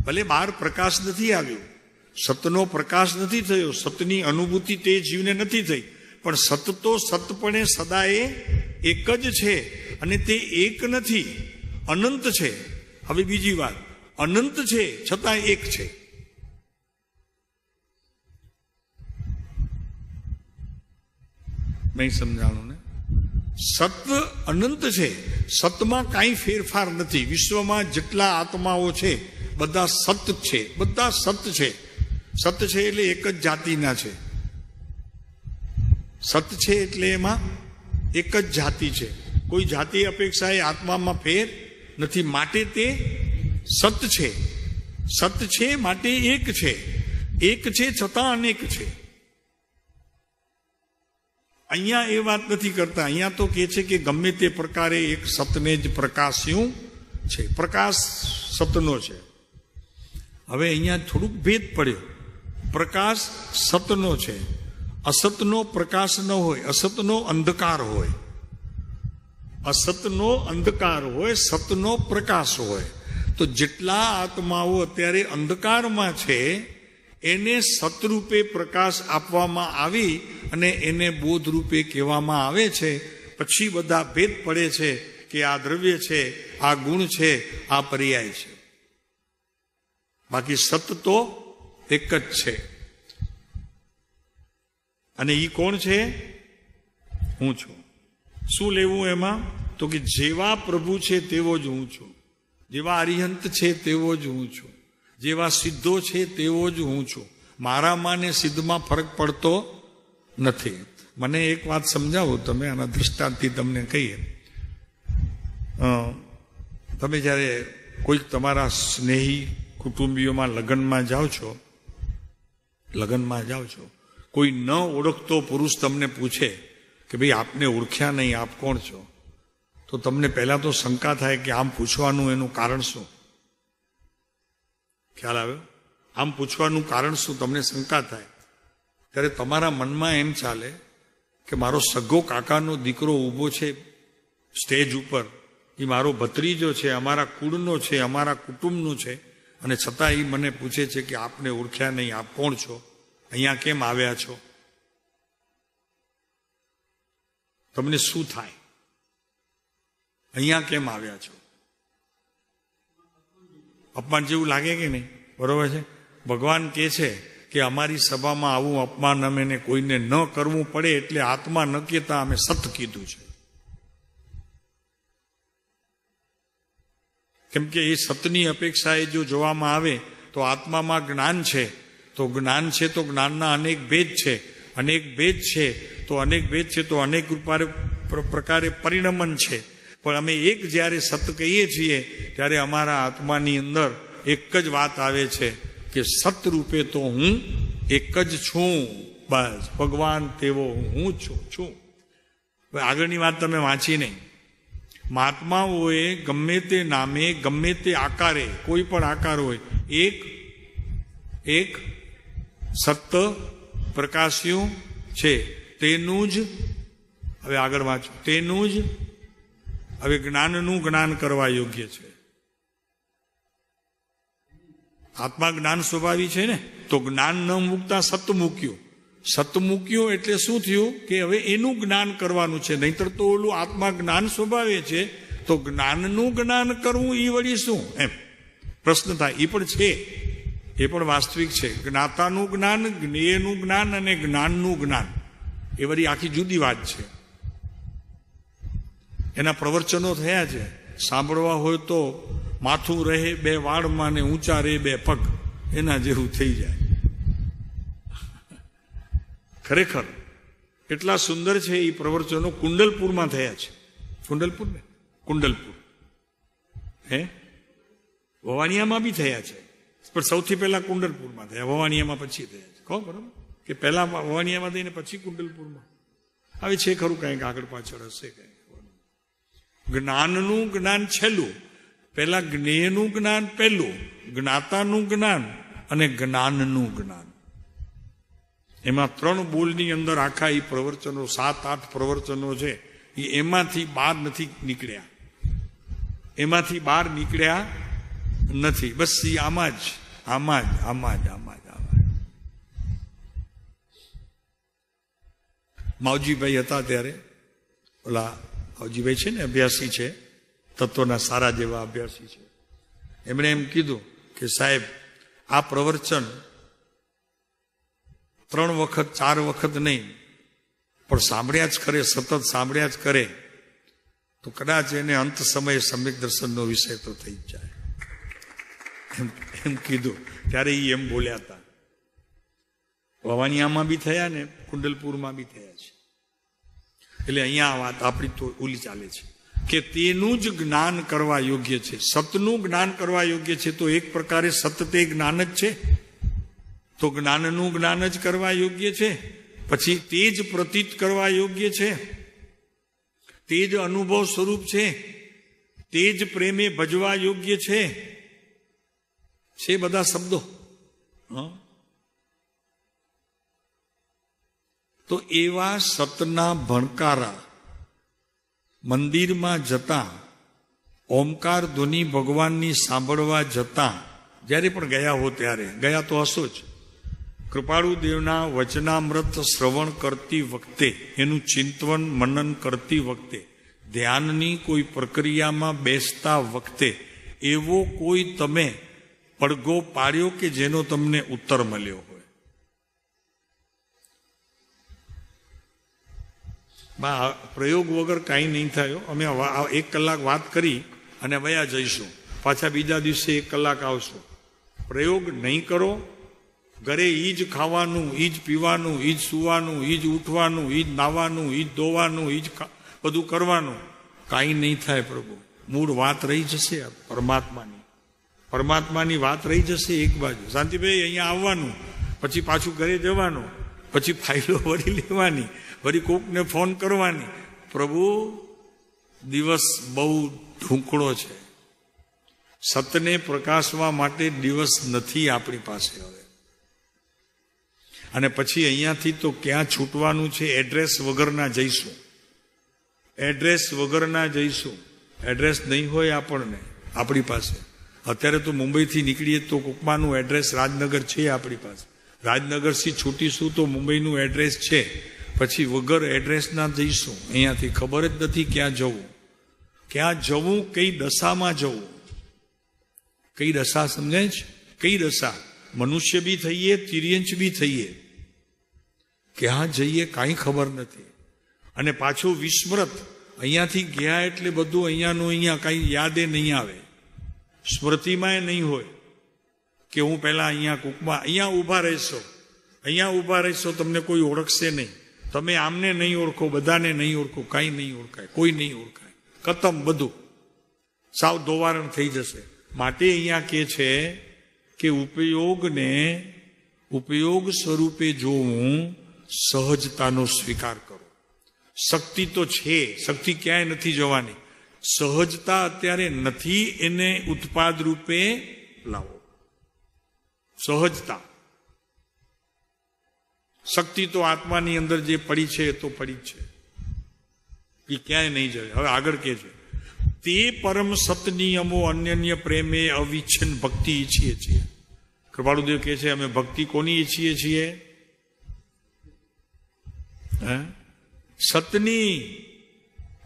ભલે બહાર પ્રકાશ નથી આવ્યો, સતનો પ્રકાશ નથી થયો, સતની અનુભૂતિ તે જીવને નથી થઈ, પણ સત તો સતપણે સદાએ એક જ છે, અને તે એક નથી, અનંત છે. હવે બીજી વાત, અનંત છે છતાં એક છે. નહીં સમજાણું ને? સત અનંત છે, સતમાં કાંઈ ફેરફાર નથી. વિશ્વમાં જેટલા આત્માઓ છે બધા સત છે, બધા સત છે. સત છે એટલે એક જ જાતિના છે. સત છે એટલે એમાં એક જ જાતિ છે, કોઈ જાતિ અપેક્ષાએ આત્મામાં ફેર નથી, માટે તે સત છે. સત છે માટે એક છે, એક છે છતાં અનેક છે. અહીંયા એ વાત નથી કરતા, અહીંયા તો કહે છે કે ગમે તે પ્રકારે એક સતને જ પ્રકાશ્યું છે, પ્રકાશ સતનો છે. હવે અહીંયા થોડુંક ભેદ પડ્યો. પ્રકાશ સતનો છે, અસતનો પ્રકાશ ન હોય, અસતનો અંધકાર હોય. અસતનો અંધકાર હોય, સતનો પ્રકાશ હોય. તો જેટલા આત્માઓ અત્યારે અંધકારમાં છે એને સતરૂપે પ્રકાશ આપવામાં આવી અને એને બોધરૂપે કહેવામાં આવે છે. પછી બધા ભેદ પડે છે કે આ દ્રવ્ય છે, આ ગુણ છે, આ પર્યાય છે. બાકી સત તો એક જ છે. અને એ કોણ છે? હું છું. શું લેવું એમાં? તો કે જેવા પ્રભુ છે તેવો જ હું છું, જેવા અરિહંત છે તેવો જ હું છું, જેવા સિદ્ધો છે તેવો જ હું છું. મારામાં ને સિદ્ધમાં ફરક પડતો નથી. મને એક વાત સમજાવો તમે, આના દૃષ્ટાંતથી તમને કહીએ. તમે જ્યારે કોઈક તમારા સ્નેહી કુટુંબીઓમાં લગ્નમાં જાઓ છો, કોઈ ન ઓળખતો પુરુષ તમને પૂછે કે ભાઈ આપને ઓળખ્યા નહીં, આપ કોણ છો? તો તમને પહેલા તો શંકા થાય કે આમ પૂછવાનું એનું કારણ શું? ખ્યાલ આવ્યો? આમ પૂછવાનું કારણ શું? તમને શંકા થાય. ત્યારે તમારા મનમાં એમ ચાલે કે મારો સગો કાકાનો દીકરો ઊભો છે સ્ટેજ ઉપર, એ મારો ભત્રીજો છે, અમારા કુળનો છે, અમારા કુટુંબનો છે, અને છતાં એ મને પૂછે છે કે આપને ઓળખ્યા નહીં, આપ કોણ છો? અહીંયા કેમ આવ્યા છો? તમને શું થાય? અહીંયા કેમ આવ્યા છો? અપમાન જેવું લાગે કે નહીં? બરોબર છે. ભગવાન કહે છે કે અમારી સભામાં આવું અપમાન અમે કોઈને ન કરવું પડે એટલે આત્મા ન કહેતા અમે સત કીધું છે. કેમ કે એ સતની અપેક્ષાએ જો જોવામાં આવે તો આત્મામાં જ્ઞાન છે, તો જ્ઞાન છે તો જ્ઞાનના અનેક ભેદ છે, અનેક ભેદ છે તો અનેક ભેદ છે તો અનેક પ્રકારે પરિણમન છે. પણ અમે એક જ્યારે સત કહીએ છીએ ત્યારે અમારા આત્માની અંદર એક જ વાત આવે છે કે સત રૂપે તો હું એક જ છું. બસ ભગવાન તેવો હું છું. આગળની વાત તમે વાંચી નહીં. મહાત્માઓએ ગમે તે નામે ગમે તે આકારે, કોઈ પણ આકાર હોય, એક સત્ય પ્રકાશ્યું છે. તેનું જ, હવે આગળ વાંચો, તેનું જ હવે જ્ઞાનનું જ્ઞાન કરવા યોગ્ય છે. આત્મા જ્ઞાન સ્વભાવી છે ને, તો જ્ઞાન ન મૂકતા સત મૂક્યું. સત મૂક્યું એટલે શું થયું કે હવે એનું જ્ઞાન કરવાનું છે. નહીતર તો ઓલું આત્મા જ્ઞાન સ્વભાવે છે, તો જ્ઞાનનું જ્ઞાન કરવું એ વળી શું એમ પ્રશ્ન થાય. એ પણ છે, એ પણ વાસ્તવિક છે. જ્ઞાતાનું જ્ઞાન, જ્ઞેયનું જ્ઞાન અને જ્ઞાનનું જ્ઞાન એ વળી આખી જુદી વાત છે. એના પ્રવચનો થયા છે. સાંભળવા હોય તો માથું રહે બે વાળમાં ને ઊંચા રહે બે પગ, એના જેવું થઈ જાય. ખરેખર એટલા સુંદર છે એ પ્રવચનો. કુંડલપુરમાં થયા છે. કુંડલપુર ને, કુંડલપુર વવાણિયામાં બી થયા છે, પણ સૌથી પહેલા કુંડલપુરમાં થયા, વવાણિયામાં પછી થયા છે. કહો બરાબર કે પહેલા વવાણિયામાં થઈને પછી કુંડલપુરમાં. હવે છે ખરું કંઈક આગળ પાછળ હશે કંઈક. જ્ઞાનનું જ્ઞાન છેલ્લું, પહેલા જ્ઞેયનું જ્ઞાન પહેલું, જ્ઞાતાનું જ્ઞાન અને જ્ઞાનનું જ્ઞાન. એમાં 3 બોલની અંદર આખા એ પ્રવચનો 7-8 પ્રવચનો છે. એ એમાંથી બહાર નથી નીકળ્યા, એમાંથી બહાર નીકળ્યા નથી. બસ એ આમાં જ. માવજીભાઈ હતા ત્યારે, ઓલા માવજીભાઈ છે ને, અભ્યાસી છે, તત્વના સારા જેવા અભ્યાસી છે. એમણે એમ કીધું કે સાહેબ આ પ્રવચન 3 વખત 4 વખત નહીં, પણ સાંભળ્યા જ કરે, સતત સાંભળ્યા જ કરે, તો કદાચ એને અંત સમયે સમ્યક દર્શનનો વિષય તો થઈ જ જાય એમ કીધું. ત્યારે એ એમ બોલ્યા હતા. વવાણિયામાં બી થયા ને કુંડલપુરમાં બી થયા છે. એટલે અહીંયા વાત આપણી તો ઓલી ચાલે છે કે તેનું જ જ્ઞાન કરવા યોગ્ય છે. સતનું જ્ઞાન કરવા યોગ્ય છે. તો એક પ્રકારે સત તે જ્ઞાન જ છે, તો જ્ઞાનનું જ્ઞાન જ કરવા યોગ્ય છે. પછી તે જ પ્રતીત કરવા યોગ્ય છે, તે જ અનુભવ સ્વરૂપ છે, તે જ પ્રેમે ભજવા યોગ્ય છે બધા શબ્દો. તો એવા સતના ભણકારા મંદિરમાં જતા, ઓમકાર ધ્વનિ ભગવાનની સાંભળવા જતા, જ્યારે પણ ગયા હો ત્યારે, ગયા તો હશો જ, કૃપાળુ દેવના વચનામૃત શ્રવણ કરતી વખતે, એનું ચિંતન મનન કરતી વખતે, ધ્યાનની કોઈ પ્રક્રિયામાં બેસતા વખતે એવો કોઈ તમે પડઘો પાડ્યો કે જેનો તમને ઉત્તર મળ્યો હોય? પ્રયોગ વગર કાંઈ નહીં થયો. અમે 1 કલાક વાત કરી અને વયા જઈશું, પાછા બીજા દિવસે 1 કલાક આવશું. પ્રયોગ નહીં કરો. ઘરે ઈ જ ખાવાનું, ઈ જ પીવાનું, ઈ જ સુવાનું, ઈ જ ઉઠવાનું, ઈ જ નાવાનું, ઈ જ ધોવાનું, ઈ જ બધું કરવાનું. કાંઈ નહીં થાય પ્રભુ. મૂળ વાત રહી જશે પરમાત્માની વાત રહી જશે એક બાજુ. શાંતિભાઈ અહીંયા આવવાનું, પછી પાછું ઘરે જવાનું, પછી ફાઇલો વળી લેવાની, વળી કોકને ફોન કરવાની. પ્રભુ દિવસ બહુ ઢૂંકળો છે. સતને પ્રકાશવા માટે દિવસ નથી આપણી પાસે હવે. અને પછી અહીંયાથી તો ક્યાં છૂટવાનું છે? એડ્રેસ વગરના જઈશું. એડ્રેસ નહીં હોય આપણને આપણી પાસે. અત્યારે તો મુંબઈથી નીકળીએ તો કોકમાનું એડ્રેસ રાજનગર છે આપણી પાસે. રાજનગરથી છૂટીશું તો મુંબઈનું એડ્રેસ છે. પછી વગર એડ્રેસના જઈશું. અહીંયાથી ખબર જ નથી ક્યાં જવું, કઈ દશામાં જવું. કઈ દશા સમજાય છે? કઈ દશા? મનુષ્ય બી થઈએ, તિર્યંચ બી થઈએ, ક્યાં જઈએ કાંઈ ખબર નથી. અને પાછું વિસ્મૃત. અહીંયાથી ગયા એટલે બધું અહીંયાનું અહીંયા કાંઈ યાદે નહીં આવે, સ્મૃતિમાં નહીં હોય કે હું પહેલા અહીંયા કુકમાં અહીંયા ઊભા રહેશો, તમને કોઈ ઓળખશે નહીં. તમે આમને નહીં ઓળખો, બધાને નહીં ઓળખો, કાંઈ નહીં ઓળખાય, કોઈ નહીં ઓળખાય, ખતમ બધું, સાવ ધોવારણ થઈ જશે. માટે અહીંયા કે છે કે ઉપયોગ સ્વરૂપે જોવું, સહજતાનો સ્વીકાર કરો. શક્તિ તો છે, શક્તિ ક્યાંય નથી જવાની. સહજતા અત્યારે નથી, એને ઉત્પાદ રૂપે લાવો. સહજતા. શક્તિ તો આત્માની અંદર જે પડી છે એ તો પડી જ છે, એ ક્યાંય નહીં જાય. હવે આગળ કે છે, તે પરમ સત નિયમો અન્યન્ય પ્રેમે અવિચ્છિન્ન ભક્તિ ઈચ્છીએ છીએ. કૃપાળુદેવ કહે છે અમે ભક્તિ કોની ઈચ્છીએ છીએ? સતની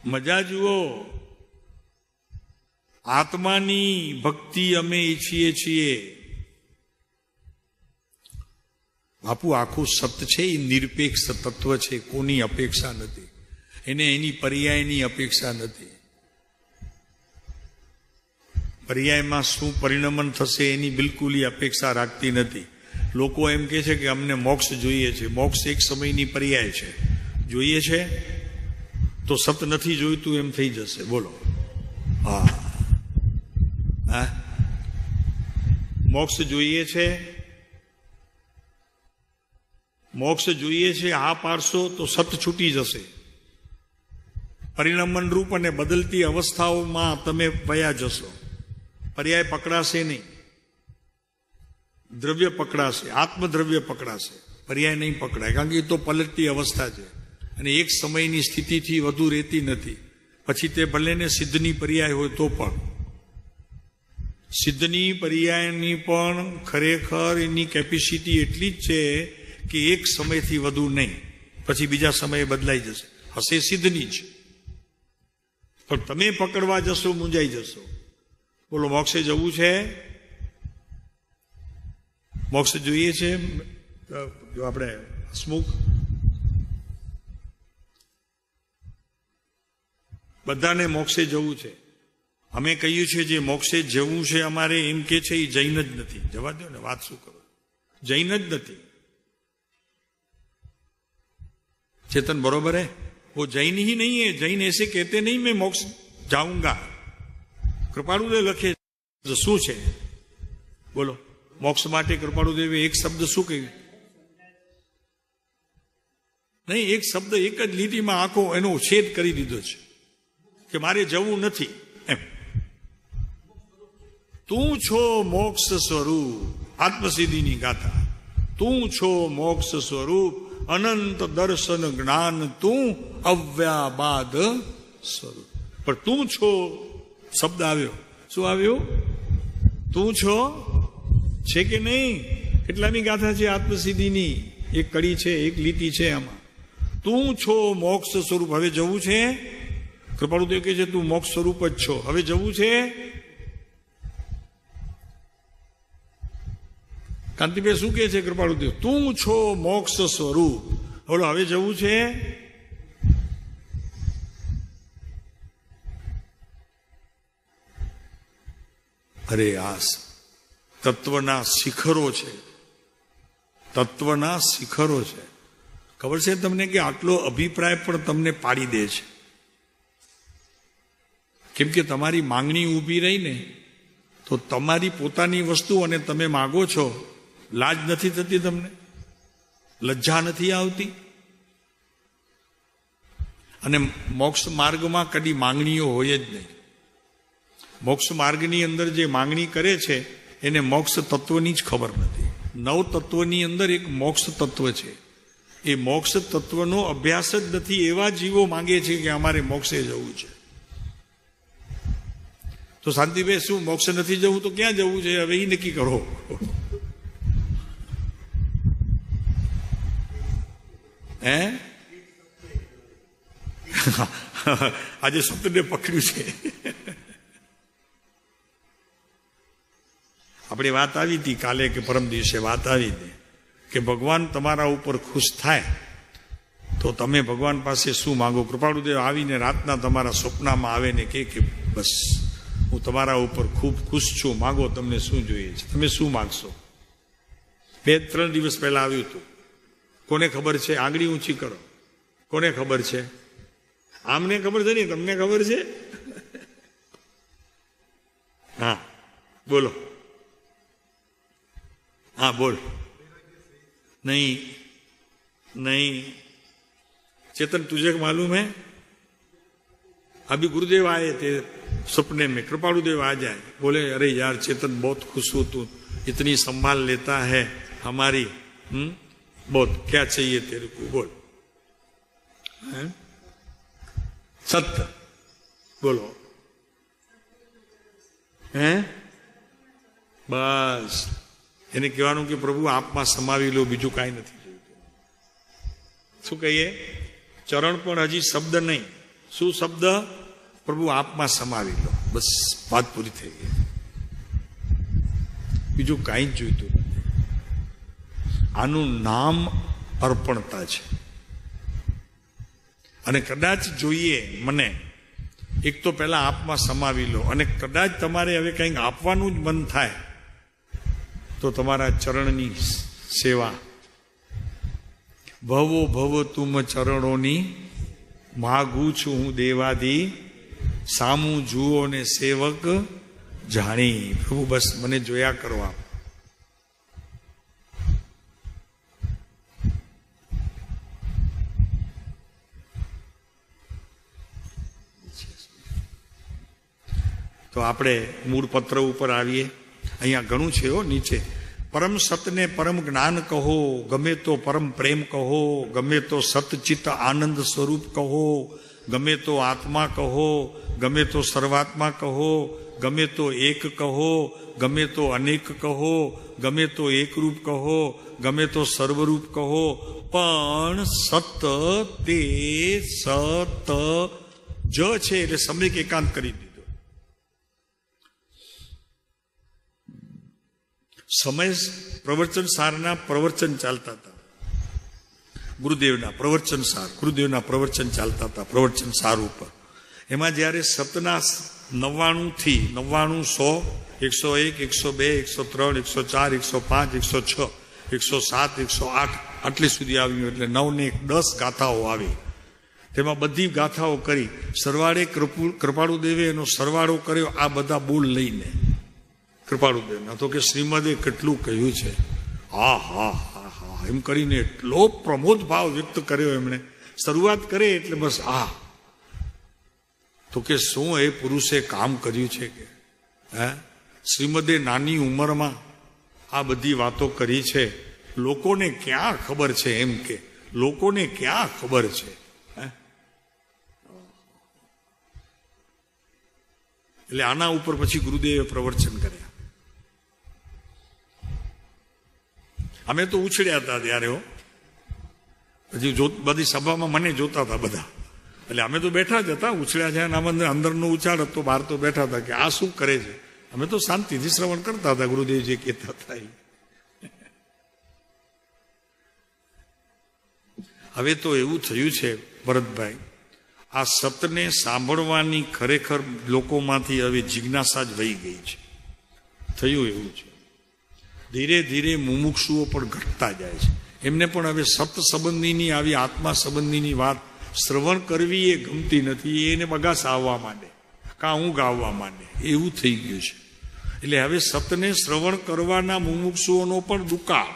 મજા જુઓ, આત્માની ભક્તિ અમે ઈચ્છીએ છીએ. બાપુ આખું સત છે એ નિરપેક્ષ તત્વ છે, કોની અપેક્ષા નથી, એને એની પર્યાયની અપેક્ષા નથી. પર્યાયમાં શું પરિણમન થશે એની બિલકુલ અપેક્ષા રાખતી નથી. લોકો એમ કહે છે કે અમને મોક્ષ જોઈએ છે. મોક્ષ એક સમયની પર્યાય છે. જોઈએ છે તો સત નથી જોઈતું એમ થઈ જશે. બોલો. હા, મોક્ષ જોઈએ છે, મોક્ષ જોઈએ છે, હા પાડશો તો સત છૂટી જશે. પરિણમન રૂપ અને બદલતી અવસ્થાઓમાં તમે વયા જશો. પર્યાય પકડાશે નહીં, દ્રવ્ય પકડાશે, આત્મદ્રવ્ય પકડાશે, પર્યાય નહીં પકડાય. કારણ કે એ તો પલટતી અવસ્થા છે અને એક સમયની સ્થિતિથી વધુ રહેતી નથી. પછી તે ભલે ને સિદ્ધની પર્યાય હોય તો પણ, સિદ્ધની પર્યાયની પણ ખરેખર એની કેપેસિટી એટલી જ છે કે એક સમયથી વધુ નહીં, પછી બીજા સમયે બદલાઈ જશે. હશે સિદ્ધની જ, પણ તમે પકડવા જશો મૂંઝાઈ જશો. બોલો, મોક્ષે જવું છે? મોક્ષ જોઈએ છે? જો આપણે હસમુખ બધાને મોક્ષે જવું છે. અમે કહ્યું છે જે મોક્ષે જવું છે અમારે એમ કે છે એ જૈન જ નથી. જવા દો ને, વાત શું કરો, જૈન જ નથી. चेतन बरोबर है? वो जैन ही नहीं है. जैन ऐसे कहते नहीं मैं मोक्ष जाऊंगा. कृपाळुदेव लखे तो શું છે? બોલો, મોક્ષ માટે કૃપાળુદેવે એક શબ્દ શું કહ્યું? નહીં, એક શબ્દ એક જ લીટીમાં આખો એનો છેદ કરી દીધો છે કે મારે જવું નથી એમ. તું છો મોક્ષ સ્વરૂપ, આત્મસિદ્ધિની ગાથા. તું છો મોક્ષ સ્વરૂપ, અનંત દર્શન જ્ઞાન તું અવ્યાબાદ સ્વરૂપ. પણ તું છો શબ્દ આવ્યો. શું આવ્યો? તું છો છે કે નહીં? કેટલામી ગાથા છે આત્મસિદ્ધિની? એક કડી છે, એક લીટી છે આમાં. તું છો મોક્ષ સ્વરૂપ. હવે જવું છે? કૃપાળુદેવ કહે છે તું મોક્ષ સ્વરૂપ જ છો. હવે જવું છે? કાંતિભાઈ શું કહે છે કૃપાળુદેવ? તું છો મોક્ષ સ્વરૂપ. બોલો, હવે જવું છે? અરે આ તત્વના શિખરો છે, તત્વના શિખરો છે. ખબર છે તમને કે આટલો અભિપ્રાય પણ તમને પાડી દે છે. કેમ કે તમારી માંગણી ઊભી રહી ને તો તમારી પોતાની વસ્તુ અને તમે માગો છો, લાજ નથી થતી તમને? લજ્જા નથી આવતી? અને મોક્ષ માર્ગમાં કદી માંગણીઓ હોય જ નહીં. મોક્ષ માર્ગની અંદર જે માંગણી કરે છે એને મોક્ષ તત્વની જ ખબર નથી. નવ તત્વની અંદર એક મોક્ષ તત્વ છે. એ મોક્ષ તત્વનો અભ્યાસ જ નથી. એવા જીવો માંગે છે કે અમારે મોક્ષે જવું છે. તો શાંતિભાઈ શું મોક્ષ નથી જવું તો ક્યાં જવું છે? હવે એ નક્કી કરો. હે આજે સત્યને પકડ્યું છે. આપણે વાત આવી હતી કાલે કે પરમ દિવસે વાત આવી હતી કે ભગવાન તમારા ઉપર ખુશ થાય તો તમે ભગવાન પાસે શું માંગો? કૃપાળુદેવ આવીને રાતના તમારા સ્વપ્નમાં આવે ને કે બસ હું તમારા ઉપર ખૂબ ખુશ છું, માંગો તમને શું જોઈએ છે. તમે શું માંગશો? 2-3 દિવસ પહેલા આવ્યું હતું. કોને ખબર છે? આંગળી ઊંચી કરો. કોને ખબર છે? આમને ખબર છે ને તમને ખબર છે? હા બોલો. હા બોલ. नहीं नहीं चेतन तुझे मालूम है? अभी गुरुदेव आए थे सपने में, कृपालुदेव आ जाए, बोले अरे यार चेतन बहुत खुश हूं, तू इतनी संभाल लेता है हमारी, बहुत, क्या चाहिए तेरे को, बोल। सत्य बोलो, हैं? बस એને કહેવાનું કે પ્રભુ આપમાં સમાવી લો, બીજું કાંઈ નથી જોઈતું. શું કહીએ? ચરણ પણ હજી શબ્દ નહીં, શું શબ્દ? પ્રભુ આપમાં સમાવી લો, બસ વાત પૂરી થઈ ગઈ, બીજું કાંઈ જ જોઈતું નથી. આનું નામ અર્પણતા છે. અને કદાચ જોઈએ મને, એક તો પહેલા આપમાં સમાવી લો, અને કદાચ તમારે હવે કંઈક આપવાનું જ મન થાય તો તમારા ચરણની સેવા. ભવો ભવ તુમ ચરણોની માગું છું હું દેવાદી, સામું જુઓ ને સેવક જાણી. પ્રભુ બસ મને જોયા કરવા. તો આપણે મૂળ પત્ર ઉપર આવીએ. અહીંયા ઘણું છે હો નીચે. પરમ સતને પરમ જ્ઞાન કહો, ગમે તો પરમ પ્રેમ કહો, ગમે તો સતચિત્ત આનંદ સ્વરૂપ કહો, ગમે તો આત્મા કહો, ગમે તો સર્વાત્મા કહો, ગમે તો એક કહો, ગમે તો અનેક કહો, ગમે તો એકરૂપ કહો, ગમે તો સર્વરૂપ કહો, પણ સત તે સત જ છે. એટલે સમ્યક એકાંત કરી દીધો. સમય પ્રવચન સારના પ્રવચન ચાલતા હતા, ગુરુદેવના પ્રવચન સાર, ગુરુદેવના પ્રવચન ચાલતા હતા પ્રવચન સાર ઉપર. એમાં જ્યારે સતના 99 થી 99, 100, 101, 102, 103, 104, 105, 106, 107, 108 આટલી સુધી આવ્યું. એટલે 9 ને 10 ગાથાઓ આવી. તેમાં બધી ગાથાઓ કરી. સરવાળે કૃપાળુદેવે એનો સરવાળો કર્યો આ બધા બોલ લઈને. કૃપાળુદેવના તો કે શ્રીમદે કેટલું કહ્યું છે, હા હા હા હા એમ કરીને એટલો પ્રમોદ ભાવ વ્યક્ત કર્યો એમણે. શરૂઆત કરે એટલે બસ આ તો કે શું એ પુરુષે કામ કર્યું છે કે, હે, શ્રીમદે નાની ઉંમરમાં આ બધી વાતો કરી છે. લોકોને ક્યાં ખબર છે, એમ કે લોકોને ક્યાં ખબર છે. એટલે આના ઉપર પછી ગુરુદેવે પ્રવચન કર્યા. અમે તો ઉછળ્યા હતા ત્યારે હો. પછી બધી સભામાં મને જોતા હતા બધા. એટલે અમે તો બેઠા જ હતા, ઉછળ્યા છે અંદરનો ઉછાળ હતો, બહાર તો બેઠા હતા કે આ શું કરે છે. અમે તો શાંતિથી શ્રવણ કરતા હતા ગુરુદેવ જે કહેતા હતા. હવે તો એવું થયું છે ભરતભાઈ, આ સતને સાંભળવાની ખરેખર લોકોમાંથી હવે જિજ્ઞાસા જ વહી ગઈ છે. થયું એવું છે. ધીરે ધીરે મુમુક્ષુઓ પણ ઘટતા જાય છે. એમને પણ હવે સત સંબંધીની આવી આત્મા સંબંધીની વાત શ્રવણ કરવી એ ગમતી નથી. એને બગાસ આવવા માંડે, કાં ઊંઘ આવવા માંડે, એવું થઈ ગયું છે. એટલે હવે સતને શ્રવણ કરવાના મુમુક્ષુઓનો પણ દુકાળ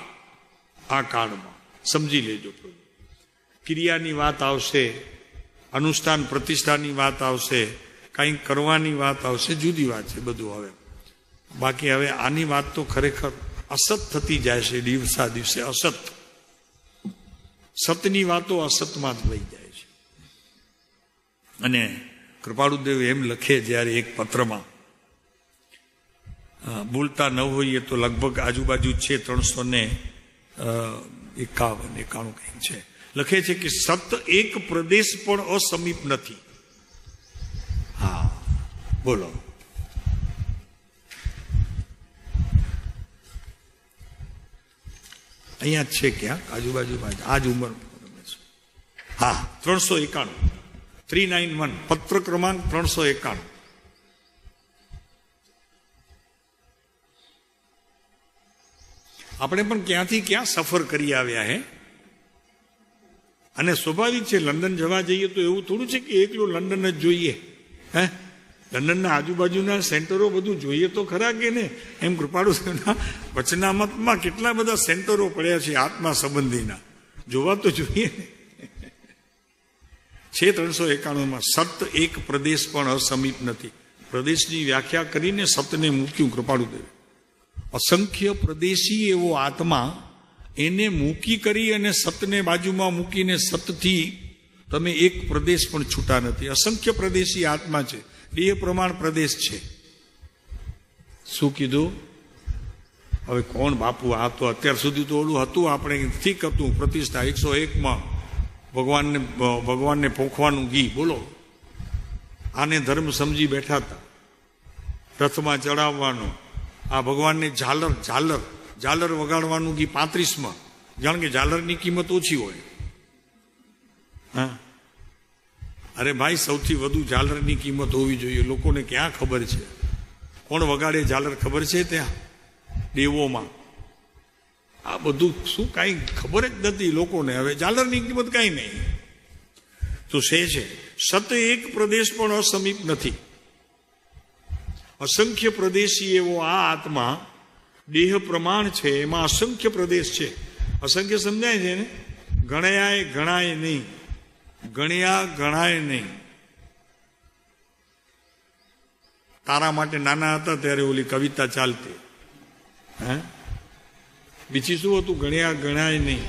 આ કાળમાં. સમજી લેજો. ક્રિયાની વાત આવશે, અનુષ્ઠાન પ્રતિષ્ઠાની વાત આવશે, કંઈક કરવાની વાત આવશે, જુદી વાત છે બધું. હવે બાકી હવે આની વાત તો ખરેખર અસત થતી જાય છે દિવસા દિવસે. અસત, સતની વાતો અસતમાં જ વહી જાય છે. અને કૃપાળુદેવ એમ લખે જ્યારે એક પત્રમાં, બોલતા ન હોઈએ તો લગભગ આજુબાજુ છે 351 કંઈક છે. લખે છે કે સત એક પ્રદેશ પણ અસમીપ નથી. હા બોલો. અહીંયા જ છે ક્યાંક આજુબાજુમાં, આ જ ઉંમર. હા 391, 391 પત્ર ક્રમાંક 391. આપણે પણ ક્યાંથી ક્યાં સફર કરી આવ્યા હે. અને સ્વાભાવિક છે લંડન જવા જઈએ તો એવું થોડું છે કે એકલું લંડન જ જોઈએ. હે, લંડનના આજુબાજુના સેન્ટરો બધું જોઈએ તો ખરા કે ને. એમ કૃપાળુના વચનામતમાં કેટલા બધા સેન્ટરો પડ્યા છે આત્મા સંબંધીના, જોવા તો જોઈએ ને. છે 391માં, સત એક પ્રદેશ પણ અસમીપ નથી. પ્રદેશની વ્યાખ્યા કરીને સતને મૂક્યું કૃપાળુદેવે. અસંખ્ય પ્રદેશી એવો આત્મા, એને મૂકી કરી અને સતને બાજુમાં મૂકીને સતથી તમે એક પ્રદેશ પણ છૂટા નથી. અસંખ્ય પ્રદેશી આત્મા છે, દેહ પ્રમાણ પ્રદેશ છે. શું કીધું? હવે કોણ બાપુ, આ તો અત્યાર સુધી તો ઓલું હતું, આપણે ઠીક હતું, પ્રતિષ્ઠા 101માં ભગવાનને પોખવાનું ઘી, બોલો આને ધર્મ સમજી બેઠા હતા, રથમાં ચડાવવાનું, આ ભગવાનને ઝાલર વગાડવાનું ઘી 35માં, જાણ કે ઝાલરની કિંમત ઓછી હોય. હા, અરે ભાઈ, સૌથી વધુ ઝાલરની કિંમત હોવી જોઈએ. લોકોને ક્યાં ખબર છે? કોણ વગાડે ઝાલર ખબર છે? ત્યાં દેવોમાં આ બધું શું કાંઈ ખબર જ નથી લોકોને. હવે ઝાલરની કિંમત કાંઈ નહીં. તો છે સત એક પ્રદેશ પણ અસમીપ નથી. અસંખ્ય પ્રદેશી એવો આ આત્મા દેહ પ્રમાણ છે, એમાં અસંખ્ય પ્રદેશ છે. અસંખ્ય સમજાય છે ને? ગણાય નહીં, ગણ્યા ગણાય નહીં. તારા માટે નાના હતા ત્યારે ઓલી કવિતા ચાલતી, હે, બીજી શું હતું? ગણ્યા ગણાય નહીં.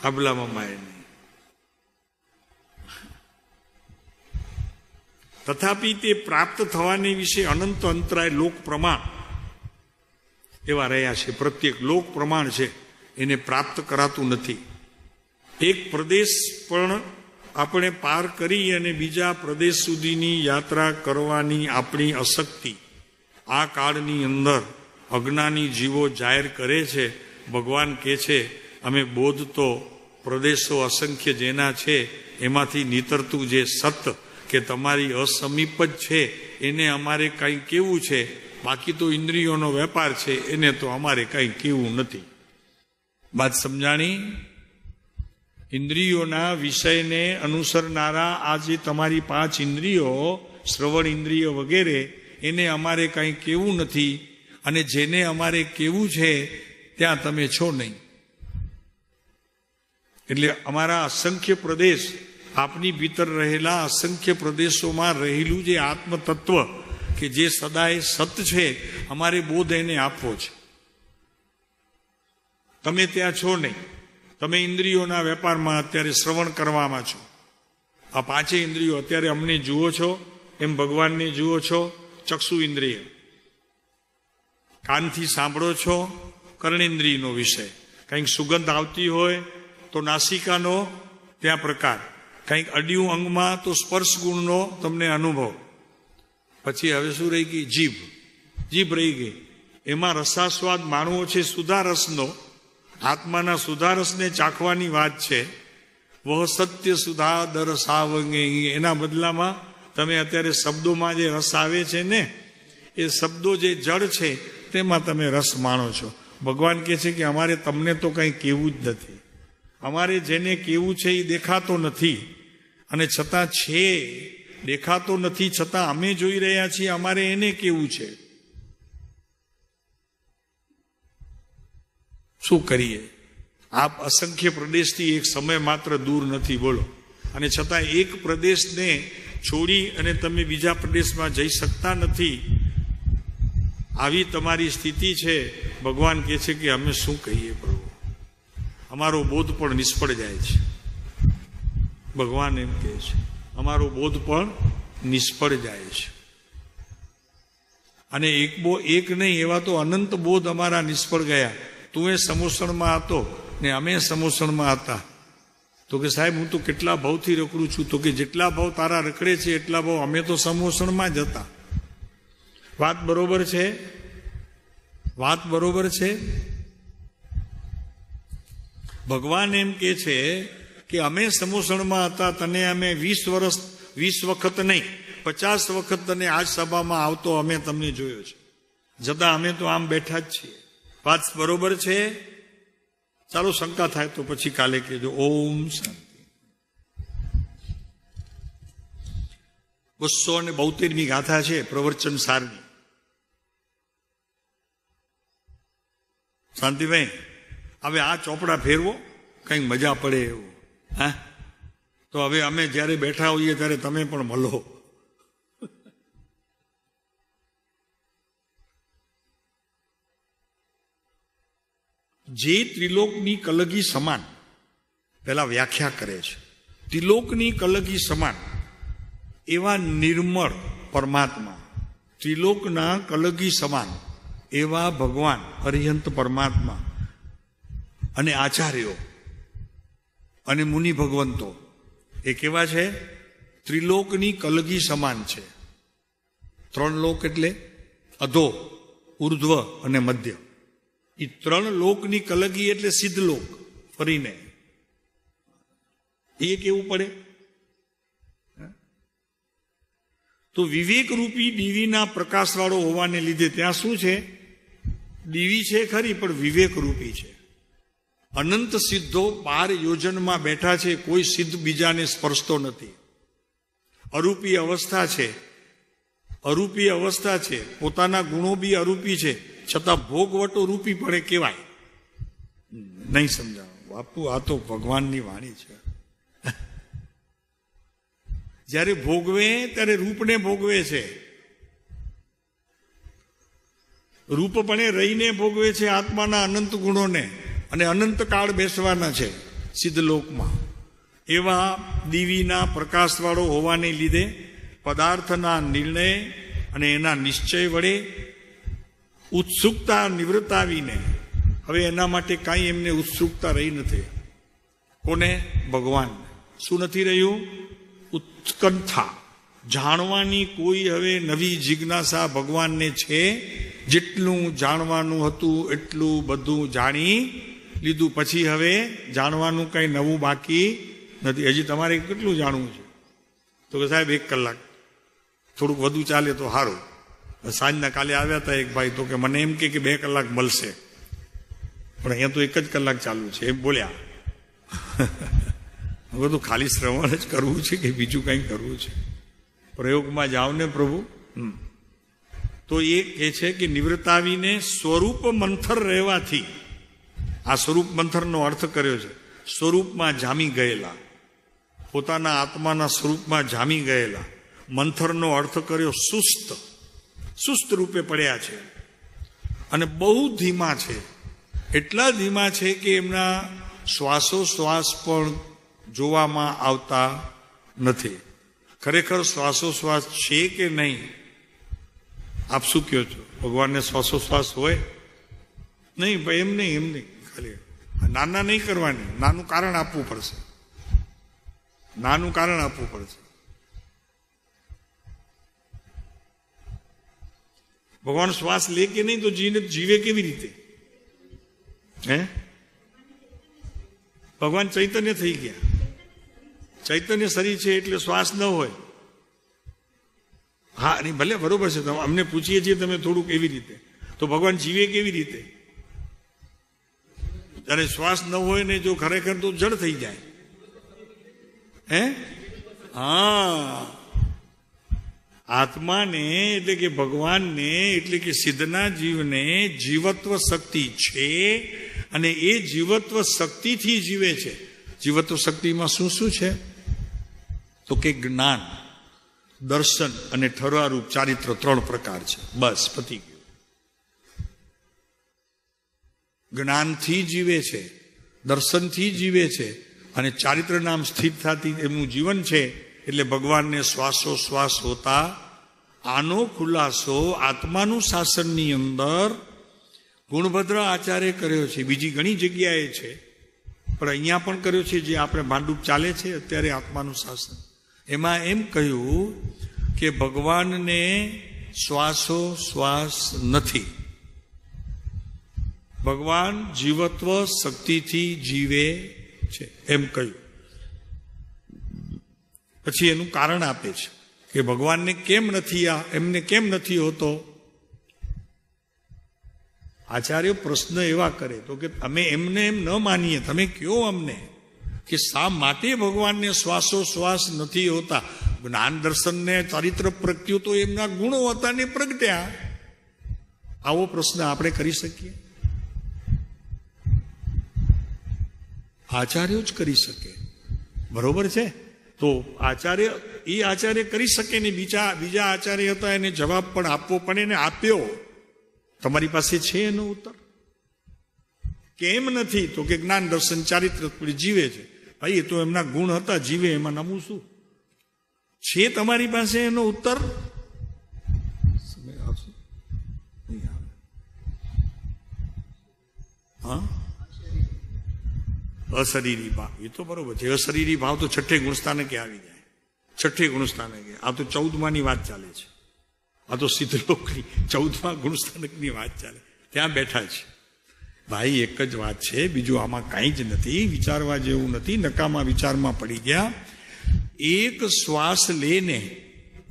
આબલામાં માય નહીં. તથાપિ તે પ્રાપ્ત થવાની વિશે અનંત અંતરાય લોક પ્રમાણ એવા રહ્યા છે. પ્રત્યેક લોક પ્રમાણ છે, એને પ્રાપ્ત કરાતું નથી. એક પ્રદેશ પણ આપણે પાર કરી અને બીજા પ્રદેશ સુધીની યાત્રા કરવાની આપણી અશક્તિ આ કાળની અંદર અજ્ઞાની જીવો જાહેર કરે છે. ભગવાન કહે છે, અમે બોધ તો પ્રદેશો અસંખ્ય જેના છે એમાંથી નીતરતું જે સત કે તમારી અસમીપ જ છે એને અમારે કંઈ કેવું છે, બાકી તો ઇન્દ્રિયોનો વેપાર છે, એને તો અમારે કંઈ કેવું નથી. વાત સમજાણી? ઇન્દ્રિયોના વિષયને અનુસરનારા આ જે તમારી 5 ઇન્દ્રિયો, શ્રવણ ઇન્દ્રિય વગેરે, એને અમારે કંઈ કેવું નથી. અને જેને અમારે કેવું છે ત્યાં તમે છો નહીં. એટલે અમારા અસંખ્ય પ્રદેશ, આપની ભીતર રહેલા અસંખ્ય પ્રદેશોમાં રહેલું જે આત્મતત્વ કે જે સદાય સત છે, અમારે બોધ એને આપવો છે. તમે ત્યાં છો નહીં. તમે ઇન્દ્રિયોના વેપારમાં અત્યારે શ્રવણ કરવામાં છો. આ 5 ઇન્દ્રિયો અત્યારે અમને જુઓ છો એમ ભગવાનને જુઓ છો. ચક્ષુ ઇન્દ્રિય, કાનથી સાંભળો છો, કર્ણેન્દ્રિયનો વિષય. કંઈક સુગંધ આવતી હોય તો નાસિકાનો ત્યાં પ્રકાર, કંઈક અડ્યું અંગમાં તો સ્પર્શ ગુણનો તમને અનુભવ. પછી હવે શું રહી ગઈ? જીભ રહી ગઈ. એમાં રસાસ્વાદ માણવો છે સુધારસનો. આત્માના સુધારસને ચાખવાની વાત છે. વહ સત્ય સુધા દર સાવંગે, એના બદલામાં તમે અત્યારે શબ્દોમાં જે રસ આવે છે ને, એ શબ્દો જે જળ છે તેમાં તમે રસ માણો છો. ભગવાન કહે છે કે અમારે તમને તો કંઈ કેવું જ નથી. અમારે જેને કેવું છે એ દેખાતો નથી, અને છતાં છે, દેખાતો નથી છતાં અમે જોઈ રહ્યા છીએ, અમારે એને કેવું છે. શું કરીએ? આપ અસંખ્ય પ્રદેશથી એક સમય માત્ર દૂર નથી, બોલો. અને છતાં એક પ્રદેશને છોડી અને તમે બીજા પ્રદેશમાં જઈ શકતા નથી. આવી તમારી સ્થિતિ છે. ભગવાન કહે છે કે અમે શું કહીએ પ્રભુ, અમારો બોધ પણ નિષ્ફળ જાય છે. ભગવાન એમ કહે છે, અમારો બોધ પણ નિષ્ફળ જાય છે. અને એક નહીં, એવા તો અનંત બોધ અમારા નિષ્ફળ ગયા. તું એ સમોસણમાં હતો ને અમે સમોસણમાં હતા. તો કે સાહેબ, હું તો કેટલા ભાવથી રખડું છું. તો કે જેટલા ભાવ તારા રખડે છે એટલા ભાવ અમે તો સમોસણમાં જ હતા. વાત બરોબર છે? વાત બરોબર છે? ભગવાન એમ કે છે કે અમે સમોસણમાં હતા, તને અમે 20 વખત નહીં 50 વખત તને આજ સભામાં આવતો અમે તમને જોયો છે. જતા અમે તો આમ બેઠા જ છીએ. વાત બરોબર છે? ચાલો, શંકા થાય તો પછી કાલે કહેજો. ઓમ શાંતિ. 272મી ગાથા છે પ્રવચન સારની. શાંતિભાઈ, હવે આ ચોપડા ફેરવો, કંઈક મજા પડે એવું. હા, તો હવે અમે જ્યારે બેઠા હોઈએ ત્યારે તમે પણ મળો. જે ત્રિલોકની કલગી સમાન, પેલા વ્યાખ્યા કરે છે, ત્રિલોકની કલગી સમાન એવા નિર્મળ પરમાત્મા, ત્રિલોકના કલગી સમાન એવા ભગવાન અરિહંત પરમાત્મા અને આચાર્યો અને મુનિ ભગવંતો એ કેવા છે? ત્રિલોકની કલગી સમાન છે. 3 લોક એટલે અધો, ઉર્ધ્વ અને મધ્ય. એ 3 લોકની કલગી એટલે સિદ્ધ લોક ફરીને. એ કેવું પડે? તો વિવેક રૂપી દીવીના પ્રકાશવાળો હોવાને લીધે ત્યાં શું છે? દીવી છે ખરી, પણ વિવેક રૂપી છે. અનંત સિદ્ધો 12 યોજનમાં બેઠા છે, કોઈ સિદ્ધ બીજાને સ્પર્શતો નથી. અરૂપી અવસ્થા છે, અરૂપી અવસ્થા છે, પોતાના ગુણો બી અરૂપી છે, છતાં ભોગવટો રૂપી પડે કેવાય નહીં. સમજાવો બાપુ, આ તો ભગવાનની વાણી છે. જ્યારે ભોગવે ત્યારે રૂપને ભોગવે છે, રૂપપણે રહીને ભોગવે છે આત્માના અનંત ગુણોને, અને અનંત કાળ બેસવાના છે સિદ્ધલોકમાં. એવા દીવીના પ્રકાશવાળો હોવાને લીધે પદાર્થના નિર્ણય અને એના નિશ્ચય વડે ઉત્સુકતા નિવૃત્ત આવીને હવે એના માટે કાંઈ એમને ઉત્સુકતા રહી નથી. કોને? ભગવાન. શું નથી રહ્યું? ઉત્કંઠા, જાણવાની કોઈ હવે નવી જિજ્ઞાસા ભગવાનને છે? જેટલું જાણવાનું હતું એટલું બધું જાણી લીધું, પછી હવે જાણવાનું કંઈ નવું બાકી નથી. હજી તમારે કેટલું જાણવું છે? તો કે સાહેબ 1 કલાક, થોડુંક વધુ ચાલે તો સારું. સાંજના કાલે આવ્યા હતા એક ભાઈ, તો કે મને એમ કે 2 કલાક મળશે, પણ અહીંયા તો 1 જ કલાક ચાલુ છે એમ બોલ્યા. હવે તો ખાલી શ્રવણ જ કરવું છે કે બીજું કંઈ કરવું છે? પ્રયોગમાં જાઓ ને પ્રભુ. તો એ કહે છે કે નિવૃત્ત આવીને સ્વરૂપ મંથર રહેવાથી, આ સ્વરૂપ મંથરનો અર્થ કર્યો છે સ્વરૂપમાં જામી ગયેલા, પોતાના આત્માના સ્વરૂપમાં જામી ગયેલા. મંથરનો અર્થ કર્યો સુસ્ત, સુસ્ત રૂપે પડ્યા છે અને બહુ ધીમા છે. એટલા ધીમા છે કે એમના શ્વાસોશ્વાસ પણ જોવામાં આવતા નથી. ખરેખર શ્વાસોશ્વાસ છે કે નહીં? આપ શું કહો છો? ભગવાનને શ્વાસોશ્વાસ હોય? નહીં ભાઈ, એમ નહીં, એમ નહીં. ખાલી નાના નહીં કરવાની, નાનું કારણ આપવું પડશે, નાનું કારણ આપવું પડશે. ભગવાન શ્વાસ લે કે નહીં તો જીવે કેવી રીતે? હે? ભગવાન ચૈતન્ય થઈ ગયા, ચૈતન્ય શરીર છે એટલે શ્વાસ ન હોય. હા, નહીં ભલે બરોબર છે, અમને પૂછીએ છીએ તમે થોડુંક એવી રીતે, તો ભગવાન જીવે કેવી રીતે? ત્યારે શ્વાસ ન હોય ને જો ખરેખર તો જડ થઈ જાય. હે? હા, આત્માને એટલે કે ભગવાનને એટલે કે સિદ્ધના જીવને જીવત્વ શક્તિ છે અને એ જીવત્વ શક્તિથી જીવે છે. જીવત્વ શક્તિમાં શું શું છે? તો કે જ્ઞાન, દર્શન અને ઠરવારૂપ ચારિત્ર 3 પ્રકાર છે. બસ પતી ગયું. જ્ઞાનથી જીવે છે, દર્શનથી જીવે છે અને ચારિત્ર નામ સ્થિરતાથી એમનું જીવન છે. એટલે ભગવાનને શ્વાસોશ્વાસ હોતા આનો ખુલાસો આત્માનું શાસનની અંદર ગુણભદ્ર આચાર્ય કર્યો છે. બીજી ઘણી જગ્યાએ છે, પણ અહીંયા પણ કર્યો છે. જે આપણે ભાંડુપ ચાલે છે અત્યારે આત્માનું શાસન, એમાં એમ કહ્યું કે ભગવાનને શ્વાસોશ્વાસ નથી, ભગવાન જીવત્વ શક્તિથી જીવે છે એમ કહ્યું. પછી એનું કારણ આપે છે કે ભગવાનને કેમ નથી, એમને કેમ નથી હોતો. આચાર્ય પ્રશ્ન એવા કરે તો કે અમે એમને એમ ન માનીએ, તમે કયો અમને કે શા માટે ભગવાનને શ્વાસોશ્વાસ નથી હોતા. જ્ઞાન દર્શન ને ચારિત્ર પ્રગટ્યું તો એમના ગુણો હતા ને પ્રગટ્યા. આવો પ્રશ્ન આપણે કરી શકીએ? આચાર્યો જ કરી શકે. બરોબર છે? તો આચાર્ય કરી શકે ને બીજા આચાર્ય હતા એને જવાબ પણ આપવો પડે ને આપ્યો. તમારી પાસે છે એનો ઉત્તર? કેમ નથી? તો કે જ્ઞાન દર્શન ચારિત્ર જીવે છે. ભાઈ એ તો એમના ગુણ હતા, જીવે, એમાં નમું શું છે? તમારી પાસે એનો ઉત્તર? હા, અશરીરી ભાવ, એ તો બરોબર છે. અશરીરી ભાવ તો છઠ્ઠે ગુણસ્થાનકે આવી જાય. છઠ્ઠે ગુણસ્થાનકે આ તો 14માની વાત ચાલે છે. આ તો સિદ્ધલોકની 14મા ગુણસ્થાનકની વાત ચાલે, ત્યાં બેઠા છે. ભાઈ એક જ વાત છે, બીજું આમાં કાંઈ જ નથી, વિચારવા જેવું નથી. નકામા વિચારમાં પડી ગયા. એક શ્વાસ લેને,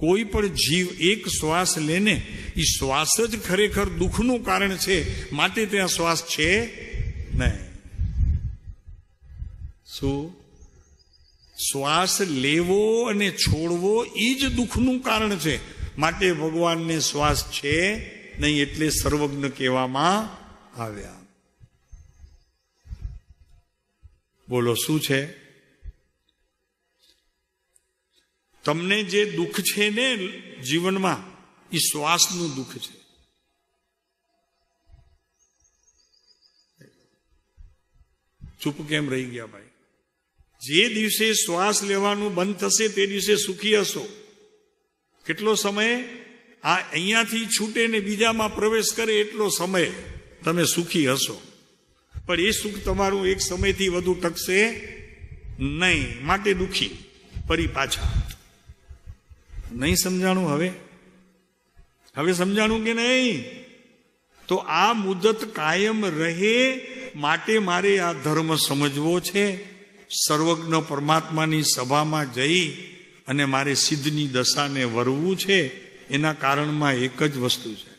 કોઈ પણ જીવ એક શ્વાસ લેને, એ શ્વાસ જ ખરેખર દુઃખનું કારણ છે, માટે ત્યાં શ્વાસ છે નહીં. શું? શ્વાસ લેવો અને છોડવો એ જ દુઃખનું કારણ છે, માટે ભગવાનને શ્વાસ છે નહીં, એટલે સર્વજ્ઞ કહેવામાં આવ્યા. બોલો શું છે? તમને જે દુઃખ છે ને જીવનમાં, એ શ્વાસનું દુઃખ છે. ચૂપ કેમ રહી ગયા ભાઈ? જે દિવસે શ્વાસ લેવાનું બંધ થશે તે દિવસે સુખી હશો. કેટલો સમય? આ અહીંયાથી છૂટે ને બીજામાં પ્રવેશ કરે એટલો સમય તમે સુખી હશો. પણ એ સુખ તમારું એક સમયથી વધુ ટકશે નહીં, માટે દુઃખી ફરી પાછા. નહીં સમજાણું? હવે સમજાણું કે નહીં? તો આ મુદત કાયમ રહે માટે મારે આ ધર્મ સમજવો છે. સર્વજ્ઞ પરમાત્માની સભામાં જઈ અને મારે સિદ્ધની દશાને વરવું છે. એના કારણમાં એક જ વસ્તુ છે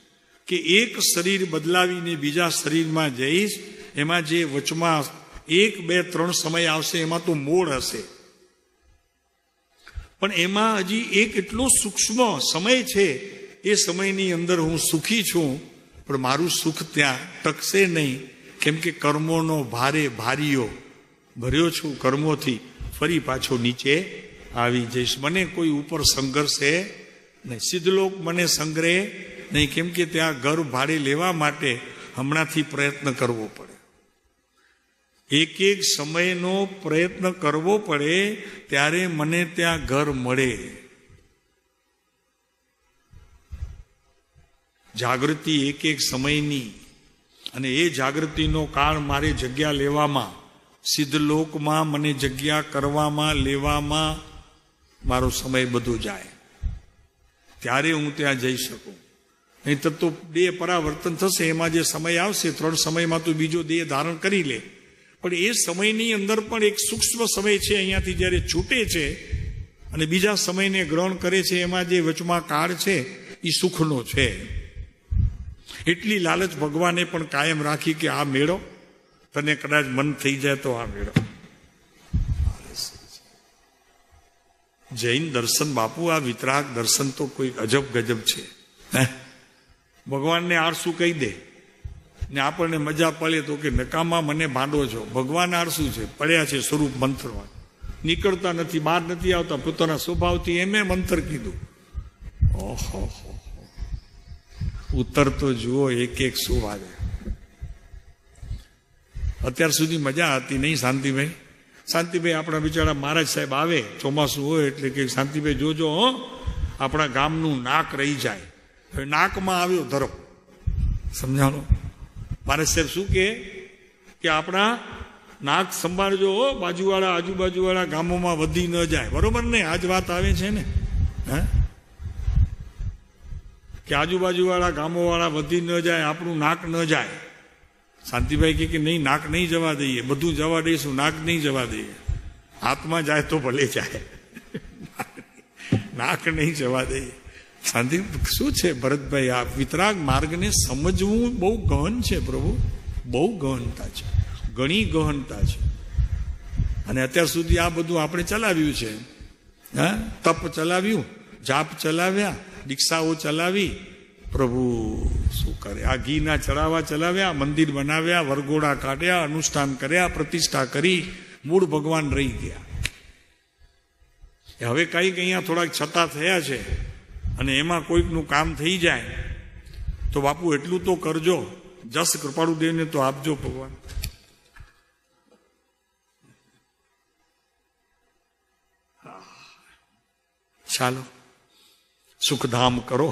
કે એક શરીર બદલાવીને બીજા શરીરમાં જઈશ. એમાં જે વચમાં 1, 2, 3 સમય આવશે એમાં તો મોડ હશે, પણ એમાં હજી એક એટલો સૂક્ષ્મ સમય છે, એ સમયની અંદર હું સુખી છું, પણ મારું સુખ ત્યાં ટકશે નહીં. કેમ કે કર્મોનો ભારીઓ ભર્યો છું, કર્મોથી ફરી પાછો નીચે આવી જઈશ. મને કોઈ ઉપર સંઘર્ષે નહીં, સિદ્ધલોક મને સંગ્રહે નહીં, કેમ કે ત્યાં ઘર ભાડે લેવા માટે હમણાંથી પ્રયત્ન કરવો પડે. એક સમયનો પ્રયત્ન કરવો પડે ત્યારે મને ત્યાં ઘર મળે. જાગૃતિ એક સમયની, અને એ જાગૃતિનો કાળ મારે જગ્યા લેવામાં, સિદ્ધલોકમાં મને જગ્યા કરવામાં લેવામાં મારો સમય બધો જાય, ત્યારે હું ત્યાં જઈ શકું. નહીં તો દેહ પરાવર્તન થશે, એમાં જે સમય આવશે 3 સમયમાં તો બીજો દેહ ધારણ કરી લે. પણ એ સમયની અંદર પણ એક સૂક્ષ્મ સમય છે, અહીંયાથી જ્યારે છૂટે છે અને બીજા સમયને ગ્રહણ કરે છે, એમાં જે વચમાં કાળ છે એ સુખનો છે. એટલી લાલચ ભગવાને પણ કાયમ રાખી કે આ મેળો તને કદાચ મન થઈ જાય તો આ મેળો. જૈન દર્શન બાપુ, આ વિતરાગ દર્શન તો કોઈ અજબ ગજબ છે. ભગવાનને આળસુ કહી દે ને આપણને મજા પડે તો કે નકામા મને ભાંડો છો. ભગવાન આળસુ છે, પડ્યા છે સ્વરૂપ મંત્રમાં, નીકળતા નથી, બહાર નથી આવતા, પોતાના સ્વભાવથી એમે મંત્ર કીધું. ઓહો, ઉત્તર તો જુઓ એક શું વાગે. અત્યાર સુધી મજા હતી નહીં શાંતિભાઈ આપણા બિચારા મહારાજ સાહેબ આવે, ચોમાસું હોય એટલે કે શાંતિભાઈ જોજો આપણા ગામનું નાક રહી જાય. હવે નાકમાં આવ્યો ધર્મ, સમજાણો? મહારાજ સાહેબ શું કે આપણા નાક સંભાળજો, બાજુવાળા આજુબાજુવાળા ગામોમાં વધી ન જાય. બરોબર ને? આજ વાત આવે છે ને, કે આજુબાજુવાળા ગામોવાળા વધી ન જાય, આપણું નાક ન જાય. શાંતિભાઈ કે નહીં, નાક નહીં જવા દઈએ, બધું જવા દઈશું, નાક નહીં જવા દઈએ. હાથમાં જાય તો ભલે જાય, નાક નહીં જવા દઈએ. શાંતિ શું છે ભરતભાઈ? આ વિતરાગ માર્ગને સમજવું બહુ ગહન છે પ્રભુ, બહુ ગહનતા છે, ઘણી ગહનતા છે. અને અત્યાર સુધી આ બધું આપણે ચલાવ્યું છે. તપ ચલાવ્યું, જાપ ચલાવ્યા, દીક્ષાઓ ચલાવી. પ્રભુ શું કરે? આ ઘીના ચડાવવા ચલાવ્યા, મંદિર બનાવ્યા, વરઘોડા કાઢ્યા, અનુષ્ઠાન કર્યા, પ્રતિષ્ઠા કરી, મૂળ ભગવાન રહી ગયા. હવે કંઈક અહીંયા થોડાક છતા થયા છે અને એમાં કોઈકનું કામ થઈ જાય તો બાપુ એટલું તો કરજો, જસ કૃપાળુદેવને તો આપજો ભગવાન. ચાલો સુખધામ કરો.